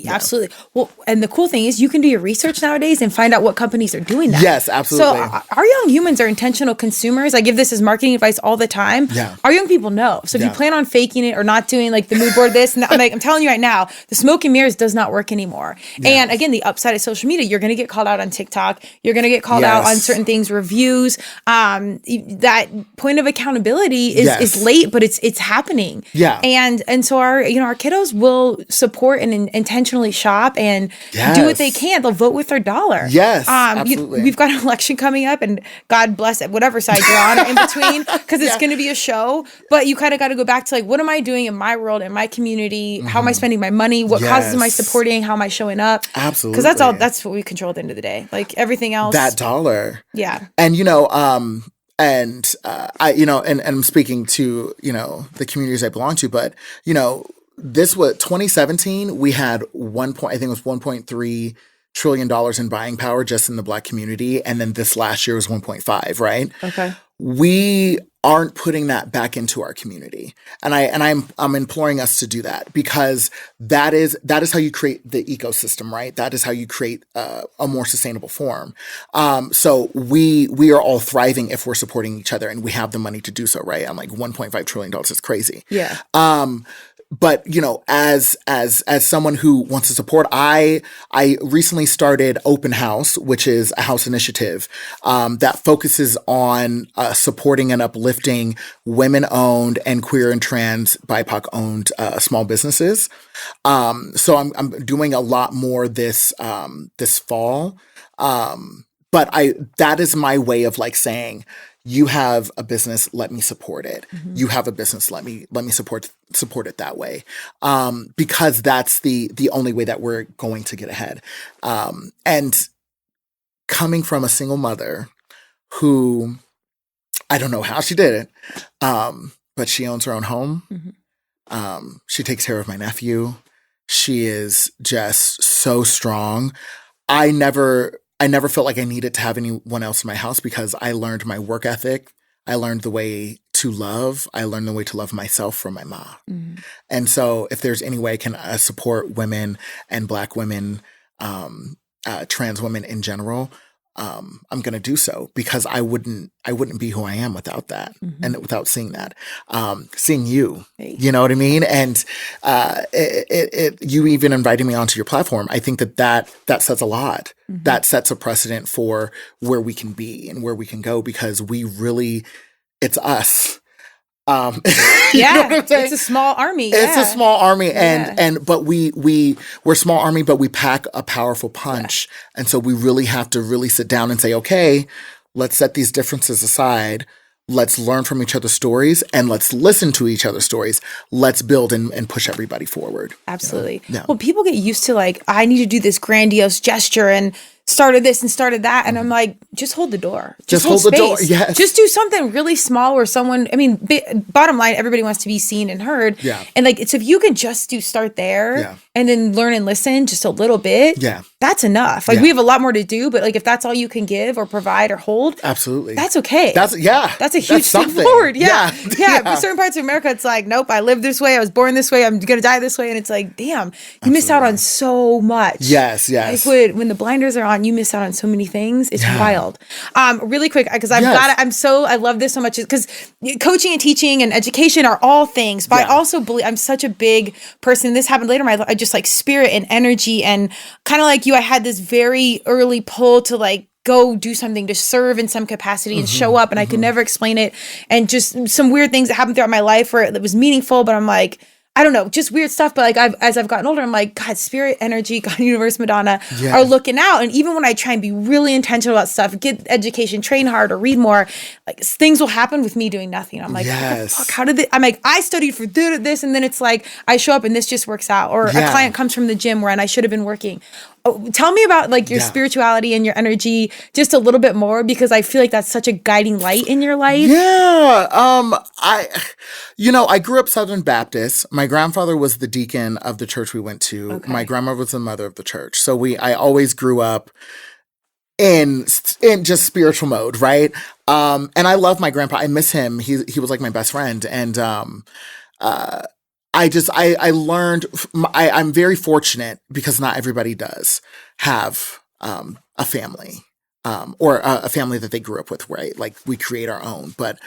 Absolutely. Well, and the cool thing is you can do your research nowadays and find out what companies are doing that. Yes, absolutely. So our young humans are intentional consumers. I give this as marketing advice all the time. Yeah. Our young people know. So if you plan on faking it or not doing the mood board this, and I'm telling you right now, the smoke and mirrors does not work anymore. Yeah. And again, the upside of social media, you're going to get called out on TikTok. You're going to get called out on certain things, reviews. That point of accountability is late, but it's happening. Yeah. And so our kiddos will support and intentionally shop and do what they can. They'll vote with their dollar. Yes, absolutely. We've got an election coming up, and God bless it, whatever side you're on or in between, because it's going to be a show. But you kind of got to go back to what am I doing in my world, in my community? How am I spending my money? What causes am I supporting? How am I showing up? Absolutely. Because that's what we control at the end of the day. Everything else. That dollar. Yeah. And I'm speaking to, the communities I belong to, but, this was 2017, we had $1.3 trillion in buying power just in the Black community. And then this last year was 1.5, right? Okay. We aren't putting that back into our community. And I'm imploring us to do that, because that is how you create the ecosystem, right? That is how you create a more sustainable form. So we are all thriving if we're supporting each other, and we have the money to do so, right? I'm $1.5 trillion is crazy. Yeah. But as someone who wants to support, I recently started Open House, which is a house initiative that focuses on supporting and uplifting women-owned and queer and trans BIPOC-owned small businesses. So I'm doing a lot more this fall. But that is my way of saying, you have a business, let me support it. Mm-hmm. You have a business, let me support it that way. Because that's the only way that we're going to get ahead. And coming from a single mother who, I don't know how she did it, but she owns her own home. Mm-hmm. She takes care of my nephew. She is just so strong. I never felt like I needed to have anyone else in my house, because I learned my work ethic. I learned the way to love. I learned the way to love myself from my mom. Mm-hmm. And so if there's any way I can support women and Black women, trans women in general, I'm going to do so, because I wouldn't be who I am without that, and without seeing that, seeing you, you know what I mean? And, you even inviting me onto your platform, I think that sets a lot. That sets a precedent for where we can be and where we can go, because it's us. It's a small army. It's a small army, but we're small army, but we pack a powerful punch, and so we really have to really sit down and say, okay, let's set these differences aside. Let's learn from each other's stories, and let's listen to each other's stories. Let's build and push everybody forward. Absolutely. You know? Yeah. Well, people get used to like, I need to do this grandiose gesture and started this and started that. And I'm like, just hold the door. Just hold the door. Yes. Just do something really small where someone, bottom line, everybody wants to be seen and heard. Yeah. And like, so if you can just start there and then learn and listen just a little bit, that's enough. Like we have a lot more to do, but like if that's all you can give or provide or hold, absolutely, that's okay. That's a huge step forward. Yeah. For certain parts of America, it's like, nope, I live this way. I was born this way. I'm going to die this way. And it's like, damn, you miss out on so much. Yes. Like when the blinders are on, you miss out on so many things. It's wild. Really quick, because I love this so much, because coaching and teaching and education are all things, but I also believe I'm such a big person. This happened later in my life. I just like spirit and energy, and kind of like you, I had this very early pull to like go do something, to serve in some capacity and show up, and I could never explain it, and just some weird things that happened throughout my life where it was meaningful, but I'm like, I don't know, just weird stuff. But like as I've gotten older, I'm like, God, spirit, energy, God, universe, Madonna are looking out. And even when I try and be really intentional about stuff, get education, train hard, or read more, like things will happen with me doing nothing. I'm like, what the fuck? How did I'm like, I studied for this, and then it's like I show up and this just works out. Or a client comes from the gym where I should have been working. Oh, tell me about like your spirituality and your energy just a little bit more, because I feel like that's such a guiding light in your life. Yeah. I grew up Southern Baptist. My grandfather was the deacon of the church we went to. Okay. My grandmother was the mother of the church. So I always grew up in just spiritual mode, right? And I love my grandpa. I miss him. He was like my best friend. And I learned, I'm very fortunate, because not everybody does have a family, or a family that they grew up with, right? Like we create our own. But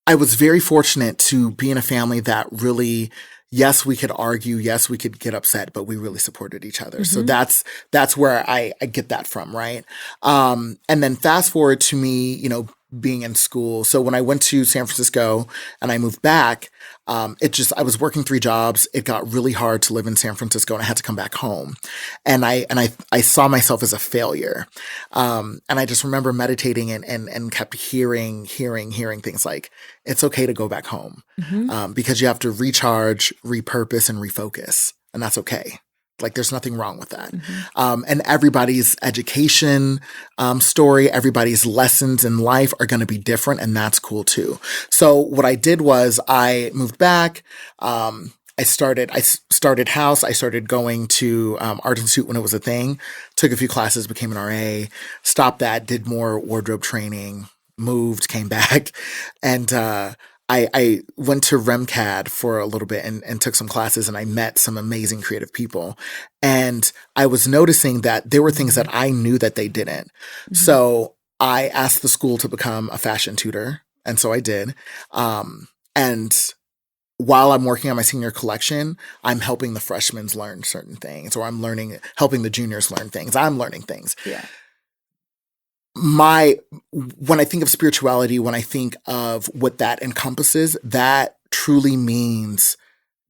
I was very fortunate to be in a family that really, yes, we could argue, yes, we could get upset, but we really supported each other. So that's where I get that from, right? And then fast forward to me, being in school. So when I went to San Francisco and I moved back, I was working 3 jobs. It got really hard to live in San Francisco, and I had to come back home. And I saw myself as a failure. And I just remember meditating and kept hearing things like, it's okay to go back home, because you have to recharge, repurpose, and refocus. And that's okay. Like there's nothing wrong with that. And everybody's education story, everybody's lessons in life are going to be different, and that's cool too. So what I did was I moved back. I started HAUS. I started going to Art Institute when it was a thing. Took a few classes, became an RA. Stopped that. Did more wardrobe training. Moved, came back, and I went to REMCAD for a little bit and took some classes, and I met some amazing creative people. And I was noticing that there were things that I knew that they didn't. So I asked the school to become a fashion tutor. And so I did. And while I'm working on my senior collection, I'm helping the freshmen learn certain things, or I'm helping the juniors learn things. I'm learning things. Yeah. When I think of spirituality, when I think of what that encompasses, that truly means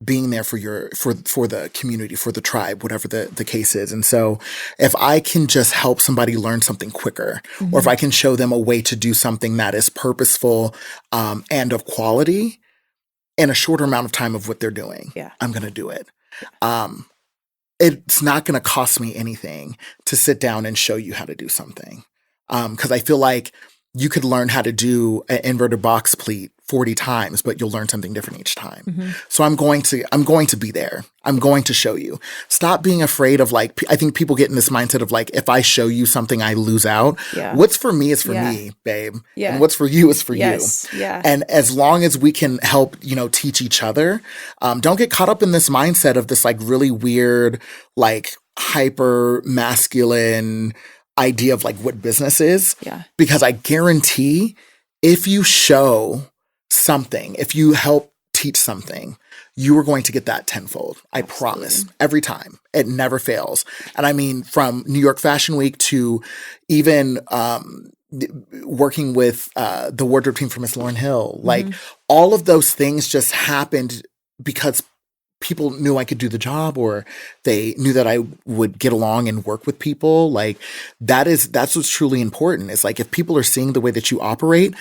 being there for the community, for the tribe, whatever the case is. And so if I can just help somebody learn something quicker, or if I can show them a way to do something that is purposeful and of quality in a shorter amount of time of what they're doing, I'm going to do it. It's not going to cost me anything to sit down and show you how to do something. Because I feel like you could learn how to do an inverted box pleat 40 times, but you'll learn something different each time. So I'm going to be there. I'm going to show you. Stop being afraid of I think people get in this mindset of if I show you something, I lose out. What's for me is for me, babe. And what's for you is for you. And as long as we can help, teach each other, don't get caught up in this mindset of this really weird, hyper masculine, idea of like what business is. Yeah. Because I guarantee if you show something, if you help teach something, you are going to get that tenfold. I promise. Every time. It never fails. And I mean, from New York Fashion Week to even working with the wardrobe team for Miss Lauryn Hill, like all of those things just happened because people knew I could do the job, or they knew that I would get along and work with people. Like that's what's truly important. It's like if people are seeing the way that you operate,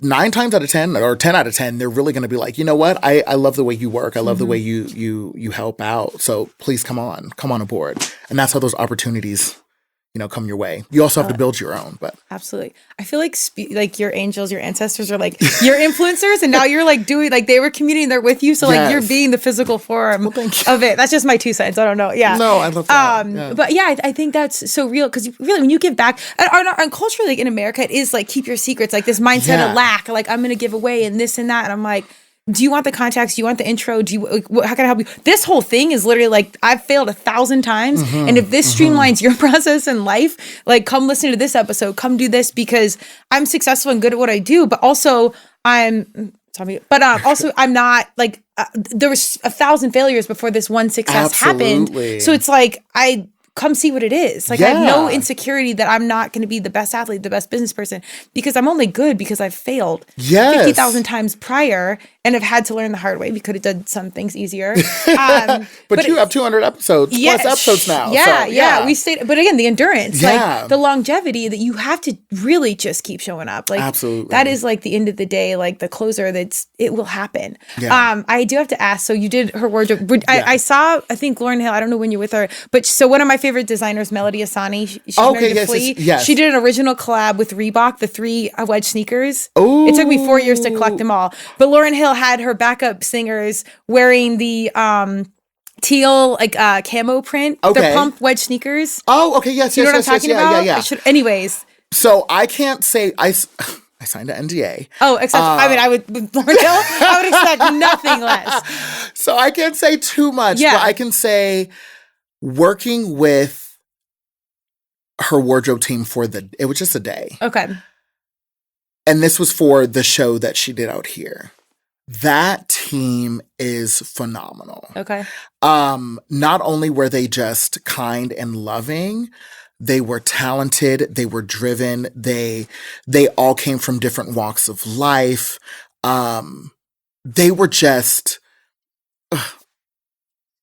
9 times out of 10 or 10 out of 10, they're really going to be like, you know what? I love the way you work. I love the way you help out. So please come on aboard. And that's how those opportunities, come your way. You also have to build your own, but absolutely. I feel like like your angels, your ancestors are like your influencers, and now you're like doing, like they were commuting there with you. So like you're being the physical form of it. That's just my 2 cents. I don't know. Yeah. No, I love that. But yeah, I think that's so real, because really when you give back, and culturally, like in America, it is like keep your secrets, like this mindset of lack, like I'm going to give away and this and that. And I'm like, do you want the context? Do you want the intro? How can I help you? This whole thing is literally like, I've failed 1,000 times. And if this streamlines your process in life, like come listen to this episode, come do this, because I'm successful and good at what I do, but also also I'm not like, there was 1,000 failures before this one success happened. So it's like, come see what it is. Like I have no insecurity that I'm not going to be the best athlete, the best business person, because I'm only good because I've failed 50,000 times prior and have had to learn the hard way. We could have done some things easier. But you have 200 episodes, plus episodes now. Yeah. We stayed, but again, the endurance, like the longevity, that you have to really just keep showing up. Like absolutely. That is like the end of the day, like the closer, it will happen. Yeah. I do have to ask, so you did her wardrobe. I saw, I think Lauryn Hill, I don't know when you're with her, but so one of my favorite designers, Melody Asani, she's married to Flea. Yes. She did an original collab with Reebok, the 3 wedge sneakers. Ooh. It took me 4 years to collect them all. But Lauryn Hill had her backup singers wearing the teal like camo print, the pump wedge sneakers. Oh, okay, yes, you know what I'm talking about? Yeah. Anyways. So I can't say I signed an NDA. Oh, except I would with Lauryn Hill, I would expect nothing less. So I can't say too much, but I can say working with her wardrobe team it was just a day. Okay. And this was for the show that she did out here. That team is phenomenal. Okay. Not only were they just kind and loving, they were talented, they were driven, they all came from different walks of life. They were just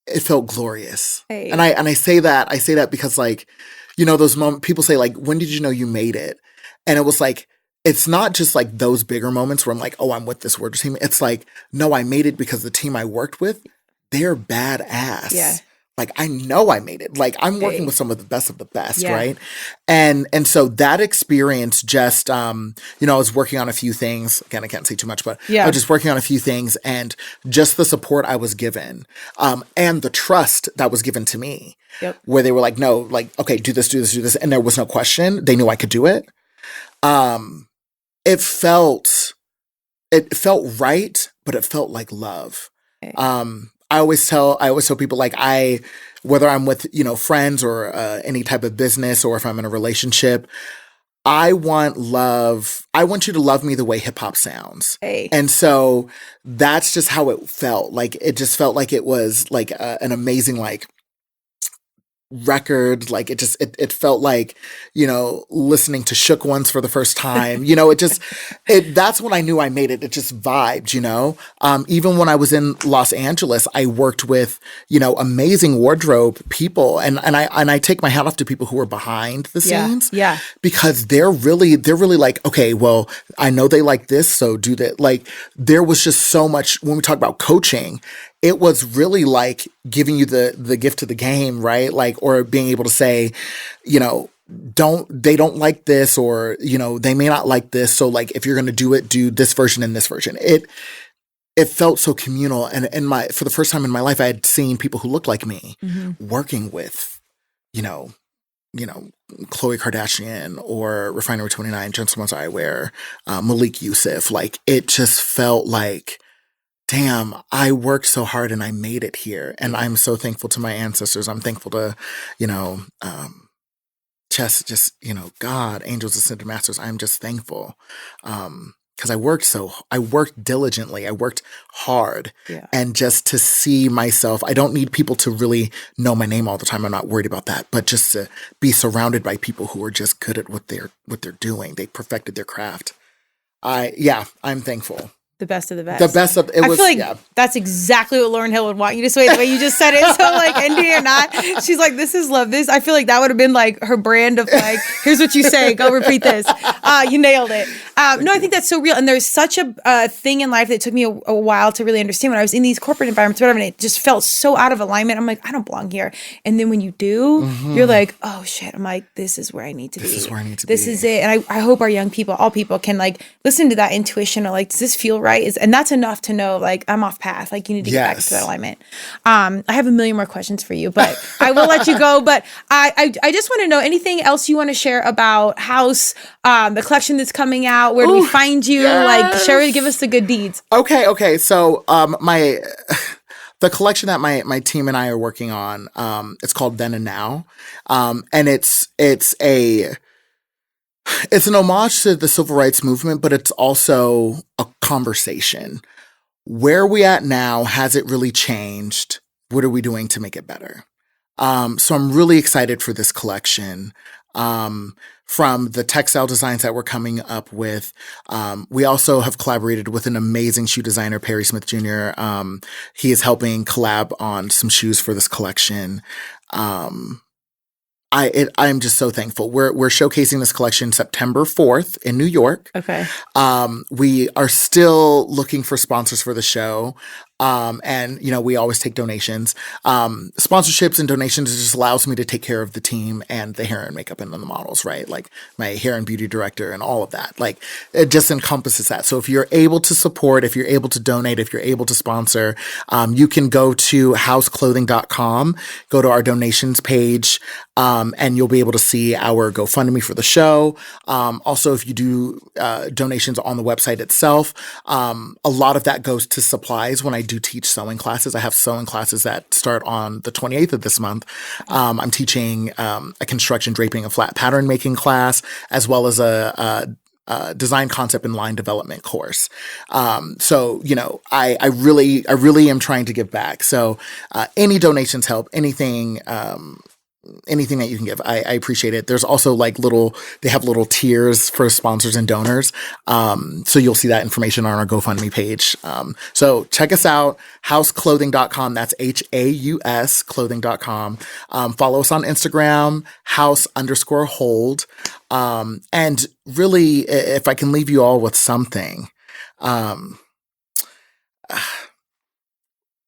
it felt glorious. Hey. And I say that because like, those moments people say like, when did you know you made it? And it was like, it's not just like those bigger moments where I'm like, oh, I'm with this wardrobe team. It's like, no, I made it because the team I worked with, they're badass. Yeah. Like, I know I made it. Like, I'm working with some of the best, right? And so that experience just, I was working on a few things. Again, I can't say too much, but I was just working on a few things, and just the support I was given, and the trust that was given to me, where they were like, no, like, okay, do this. And there was no question. They knew I could do it. It felt right, but it felt like love. I always tell people like whether I'm with, friends or any type of business, or if I'm in a relationship, I want love. I want you to love me the way hip hop sounds. Hey. And so that's just how it felt. Like, it just felt like it was like an amazing, like, record. Like, it felt like, listening to Shook Ones for the first time. That's when I knew I made it. It just vibed, even when I was in Los Angeles, I worked with, amazing wardrobe people, and I take my hat off to people who are behind the scenes, because they're really like, okay, well, I know they like this, so do that. Like, there was just so much when we talk about coaching. It was really like giving you the gift of the game, right? Like, or being able to say, they don't like this, or, they may not like this. So like, if you're going to do it, do this version and this version. It felt so communal. And for the first time in my life, I had seen people who looked like me working with, Khloe Kardashian, or Refinery 29, Gentleman's Eyewear, Malik Yusuf. Like, it just felt like, damn, I worked so hard and I made it here. And I'm so thankful to my ancestors. I'm thankful to, just, God, angels, ascended masters, I'm just thankful. Because I worked diligently, I worked hard. Yeah. And just to see myself, I don't need people to really know my name all the time. I'm not worried about that. But just to be surrounded by people who are just good at what they're doing. They perfected their craft. I'm thankful. The best of the best. The best of it was. I feel like that's exactly what Lauryn Hill would want you to say, the way you just said it. So like, Indy or not, she's like, this is love. This, I feel like that would have been like her brand of like, here's what you say, go repeat this. You nailed it. No, I think that's so real. And there's such a thing in life that took me a while to really understand. When I was in these corporate environments, whatever, and it just felt so out of alignment. I'm like, I don't belong here. And then when you do, you're like, oh shit. I'm like, this is where I need to be. This is where I need to be. This is it. And I hope our young people, all people, can like listen to that intuition or like, does this feel right? And that's enough to know like I'm off path. Like you need to get back to that alignment. I have a million more questions for you, but I will let you go. But I just want to know anything else you want to share about HAUS, the collection that's coming out. Where do we find you? Yes. Like give us the good deeds. Okay. So the collection that my team and I are working on, it's called Then and Now. And it's an homage to the civil rights movement, but it's also a conversation. Where are we at now? Has it really changed? What are we doing to make it better? So I'm really excited for this collection. From the textile designs that we're coming up with. We also have collaborated with an amazing shoe designer, Perry Smith Jr. He is helping collab on some shoes for this collection. I'm just so thankful. We're showcasing this collection September 4th in New York. Okay. We are still looking for sponsors for the show. And we always take donations. Sponsorships and donations just allows me to take care of the team and the hair and makeup and the models, right? Like my hair and beauty director and all of that. Like it just encompasses that. So if you're able to support, if you're able to donate, if you're able to sponsor, you can go to hausclothing.com, go to our donations page, and you'll be able to see our GoFundMe for the show. Also, if you do donations on the website itself, a lot of that goes to supplies. When I do teach sewing classes, I have sewing classes that start on the 28th of this month. I'm teaching a construction, draping, and flat pattern making class, as well as a design concept and line development course. So, I really am trying to give back. So, any donations help, anything that you can give, I appreciate it. There's also they have little tiers for sponsors and donors. So you'll see that information on our GoFundMe page. So check us out, hausclothing.com. That's HAUS clothing.com. Follow us on Instagram, Haus_hold. And really, if I can leave you all with something,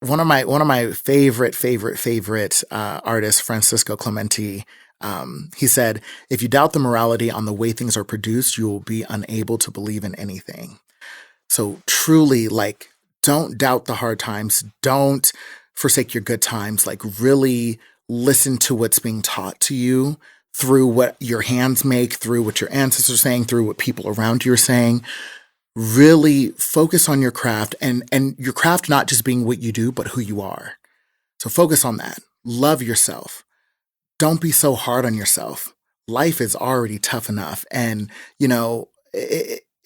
one of my favorite artists, Francisco Clemente, he said, if you doubt the morality on the way things are produced, you will be unable to believe in anything. So truly, don't doubt the hard times. Don't forsake your good times. Really listen to what's being taught to you through what your hands make, through what your ancestors are saying, through what people around you are saying. Really focus on your craft and your craft not just being what you do, but who you are. So focus on that. Love yourself. Don't be so hard on yourself. Life is already tough enough. And,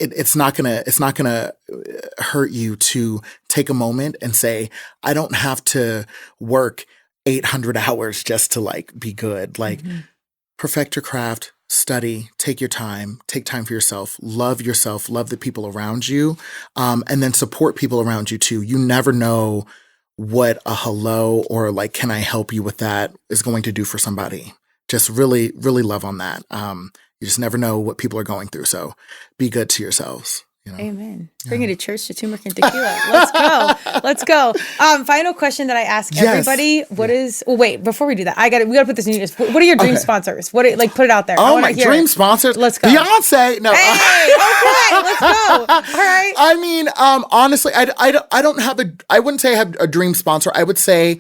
it's not gonna hurt you to take a moment and say, I don't have to work 800 hours just to be good. Perfect your craft. Study, take your time, take time for yourself, love the people around you, and then support people around you too. You never know what a hello or can I help you with that is going to do for somebody. Just really, really love on that. You just never know what people are going through. So be good to yourselves. Amen. Bring it to church to Turmeric and Tequila. Let's go. Final question that I ask everybody. Wait, before we do that, we gotta put this in your, what are your dream sponsors? Put it out there. Oh, my dream sponsors. Let's go. Beyonce. No. Hey, okay, let's go. All right. I mean, honestly, I wouldn't say I have a dream sponsor. I would say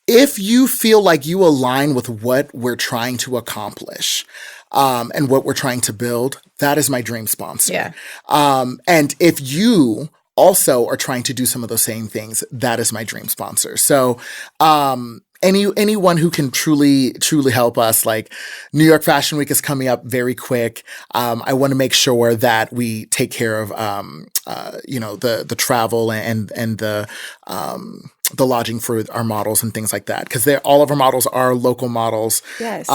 if you feel like you align with what we're trying to accomplish, and what we're trying to build, that is my dream sponsor. Yeah. And if you also are trying to do some of those same things, that is my dream sponsor. So, anyone who can truly help us, like New York Fashion Week is coming up very quick. I want to make sure that we take care of, the travel and the lodging for our models and things like that. Cause all of our models are local models. Yes.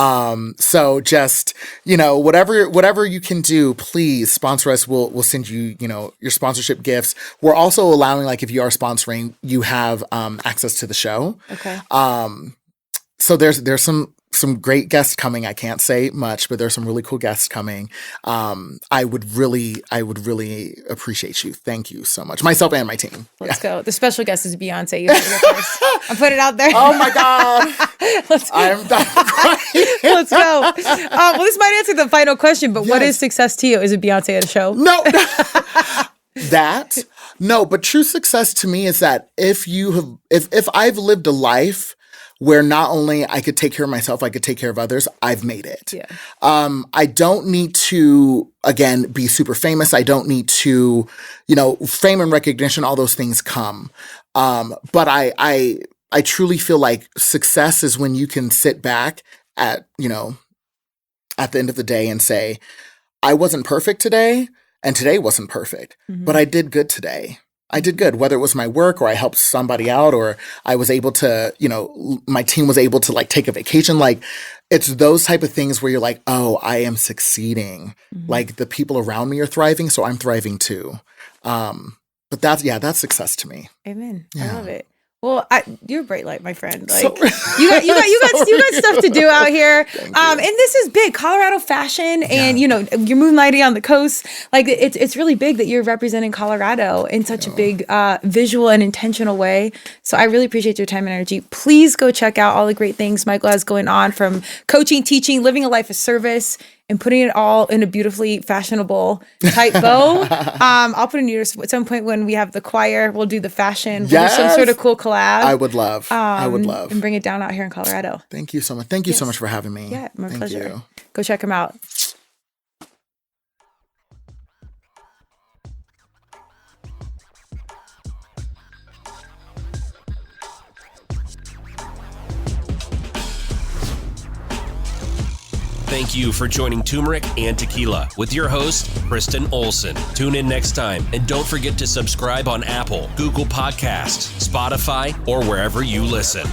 So just, whatever you can do, please sponsor us. We'll send you, your sponsorship gifts. We're also allowing, like, if you are sponsoring, you have, access to the show. Okay. So there's some great guests coming. I can't say much, but there's some really cool guests coming. I would really appreciate you. Thank you so much. Myself and my team. Let's go. The special guest is Beyonce. You heard it first. I'm putting it out there. Oh my God. I'm done crying. Let's go. Well, this might answer the final question, but what is success to you? Is it Beyonce at a show? No. No, but true success to me is that if I've lived a life where not only I could take care of myself, I could take care of others, I've made it. Yeah. I don't need to, again, be super famous. I don't need to, fame and recognition, all those things come. But I truly feel like success is when you can sit back at the end of the day and say, I wasn't perfect today, and today wasn't perfect, but I did good today. I did good, whether it was my work or I helped somebody out or I was able to, my team was able to, like, take a vacation. Like, it's those type of things where you're like, oh, I am succeeding. Like, the people around me are thriving, so I'm thriving too. But that's success to me. Amen. Yeah. I love it. Well, you're a bright light, my friend. Like, you got stuff to do out here. And this is big, Colorado fashion, and you're moonlighting on the coast. Like, it's really big that you're representing Colorado in such a big visual and intentional way. So I really appreciate your time and energy. Please go check out all the great things Michael has going on, from coaching, teaching, living a life of service, and putting it all in a beautifully fashionable type bow. I'll put a notice at some point when we have the choir. We'll do the fashion. We'll do some sort of cool collab. I would love. And bring it down out here in Colorado. Thank you so much. Thank you so much for having me. Yeah, my Thank pleasure. you. Go check them out. Thank you for joining Turmeric and Tequila with your host, Kristen Olson. Tune in next time, and don't forget to subscribe on Apple, Google Podcasts, Spotify, or wherever you listen.